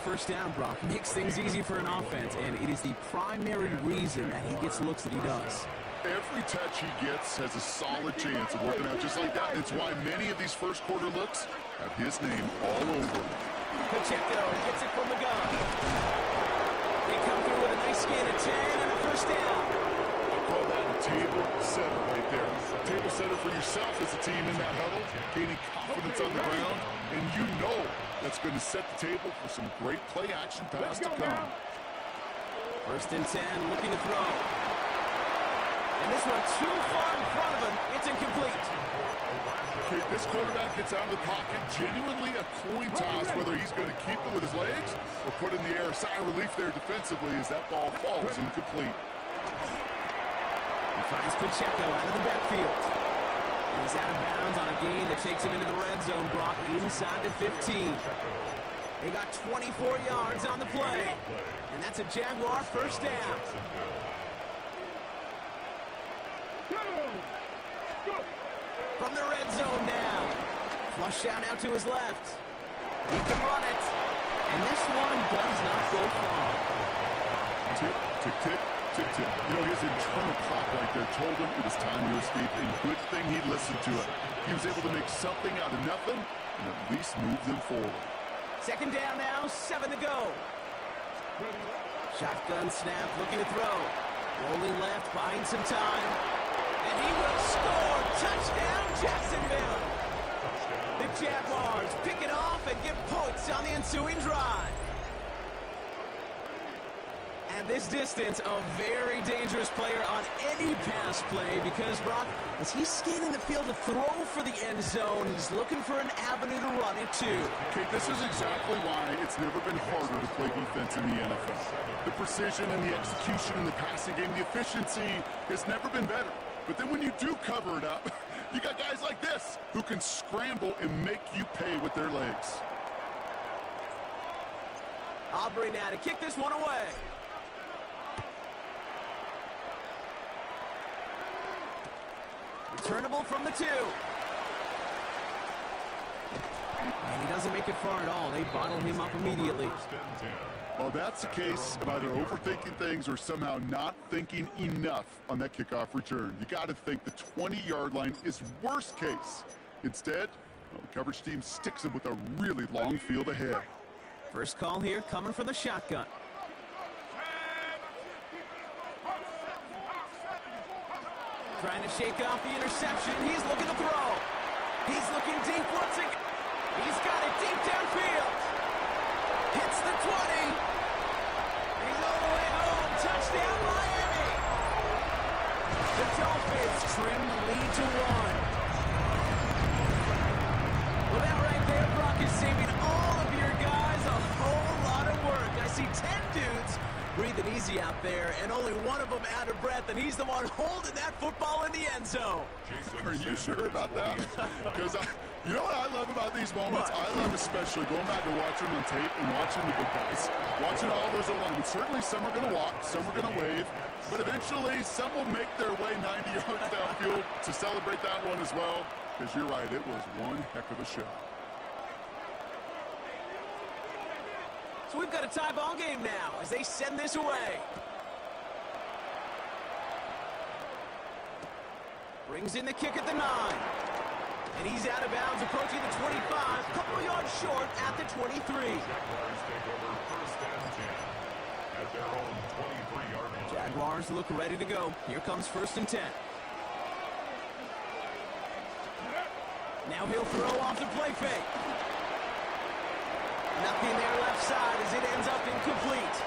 Brock. Makes things easy for an offense, and it is the primary reason that he gets looks that he does. Every touch he gets has a solid chance of working out just like that. And it's why many of these first quarter looks have his name all over them. Pacheco gets it from the gun. They come through with a nice gain of 10 and a first down. I call that a table setter right there. A table setter for yourself as a team in that huddle, gaining confidence on the ground, and you know that's going to set the table for some great play action pass to come. 1st and 10, looking to throw. And this one too far in front of him. It's incomplete. Okay, this quarterback gets out of the pocket, genuinely a coin toss whether he's going to keep it with his legs or put in the air. A sigh of relief there defensively as that ball falls incomplete. He finds Pacheco out of the backfield. And he's out of bounds on a gain that takes him into the red zone, Brock, inside the 15. They got 24 yards on the play. And that's a Jaguar first down. From the red zone now. Flush out out to his left. He can run it. And this one does not go far. Tick, tick, tick, tick, tick. You know, his internal clock right there told him it was time to escape, and good thing he listened to it. He was able to make something out of nothing and at least move them forward. Second down now, 7 to go. Shotgun snap, looking to throw. Rolling left, buying some time. And he will score. Touchdown, Jacksonville. The Jaguars pick it off and get points on the ensuing drive. At this distance, a very dangerous player on any pass play because, Brock, as he's scanning the field to throw for the end zone, he's looking for an avenue to run it to. Okay, this is exactly why it's never been harder to play defense in the NFL. The precision and the execution in the passing game, the efficiency has never been better. But then when you do cover it up, you got guys like this who can scramble and make you pay with their legs. Aubrey now to kick this one away. Returnable from the 2. And he doesn't make it far at all. They bottle him up immediately. Well, that's the case of either overthinking things or somehow not thinking enough on that kickoff return. You got to think the 20-yard line is worst case. Instead, well, the coverage team sticks him with a really long field ahead. First call here coming from the shotgun. Trying to shake off the interception. He's looking to throw. He's looking deep once again. He's got it deep downfield. Hits the 20. He's all the way home. Touchdown, Miami. The Dolphins trim the lead to 1. Well, that right there, Brock, is saving all of your guys a whole lot of work. I see 10 dudes breathing easy out there, and only one of them out of breath, and he's the one holding that football in the end zone. Are you sure about that? Because you know what I love about these moments? I love especially going back and watching on tape and watching the big guys. Watching all those alignments. Certainly some are going to walk, some are going to wave, but eventually some will make their way 90 yards downfield to celebrate that one as well. Because you're right, it was one heck of a shot. We've got a tie ball game now as they send this away. Brings in the kick at the 9. And he's out of bounds, approaching the 25, couple yards short at the 23. Jaguars take over first and 10 at their own 23-yard line. Jaguars look ready to go. Here comes first and 10. Now he'll throw off the play fake. Nothing there left side as it ends up incomplete.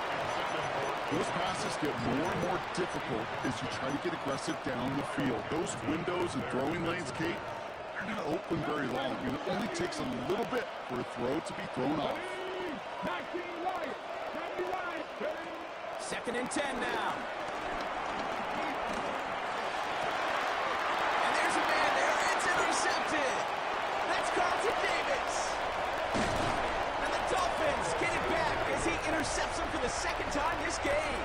Those passes get more and more difficult as you try to get aggressive down the field. Those windows and throwing lanes, Kate, they're not open very long. And it only takes a little bit for a throw to be thrown off. 19 right, 99. Second and 10 now. And there's a man there. It's intercepted. That's Carlton Davis. And the Dolphins get it back as he intercepts him for the second time this game.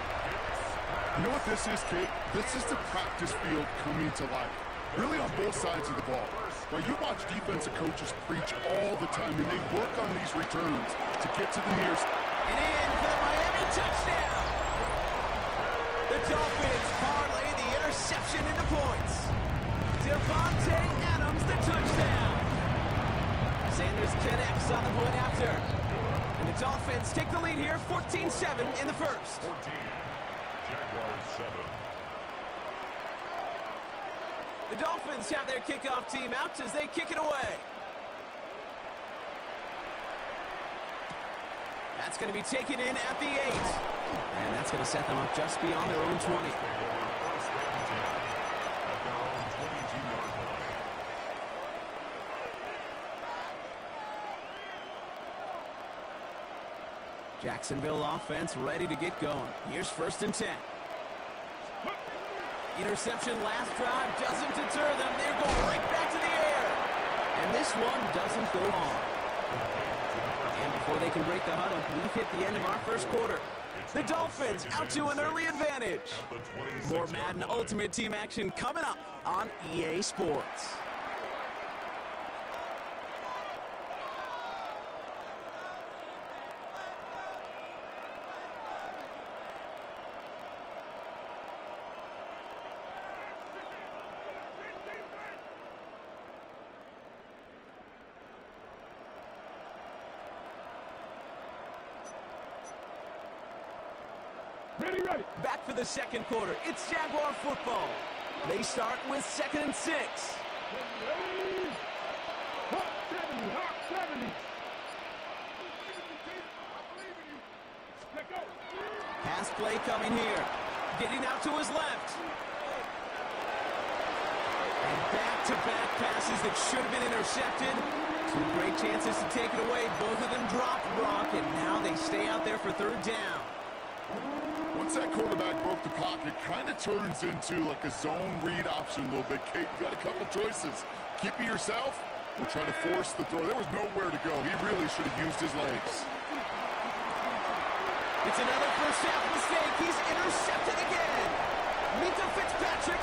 You know what this is, Kate? This is the practice field coming to life. Really on both sides of the ball. Well, you watch defensive coaches preach all the time, and they work on these returns to get to the nearest. And in for the Miami touchdown. The Dolphins parlay the interception into points. Devontae Adams, the touchdown. Sanders connects on the point after. And the Dolphins take the lead here, 14-7 in the first. 14, Jaguars 7. The Dolphins have their kickoff team out as they kick it away. That's going to be taken in at the 8. And that's going to set them up just beyond their own 20. Jacksonville offense ready to get going. Here's first and 10. Interception last drive doesn't deter them. They're going right back to the air. And this one doesn't go long. And before they can break the huddle, we've hit the end of our first quarter. The Dolphins out to an early advantage. More Madden Ultimate Team action coming up on EA Sports. Ready. Back for the second quarter. It's Jaguar football. They start with 2nd and 6. Hawk 70. Let go. Pass play coming here. Getting out to his left. And back-to-back passes that should have been intercepted. 2 great chances to take it away. Both of them dropped, Brock, and now they stay out there for 3rd down. Once that quarterback broke the pocket, kind of turns into like a zone read option a little bit. Kate, you got a couple choices. Keep it yourself or try to force the throw. There was nowhere to go. He really should have used his legs. It's another first half mistake. He's intercepted again. Minka Fitzpatrick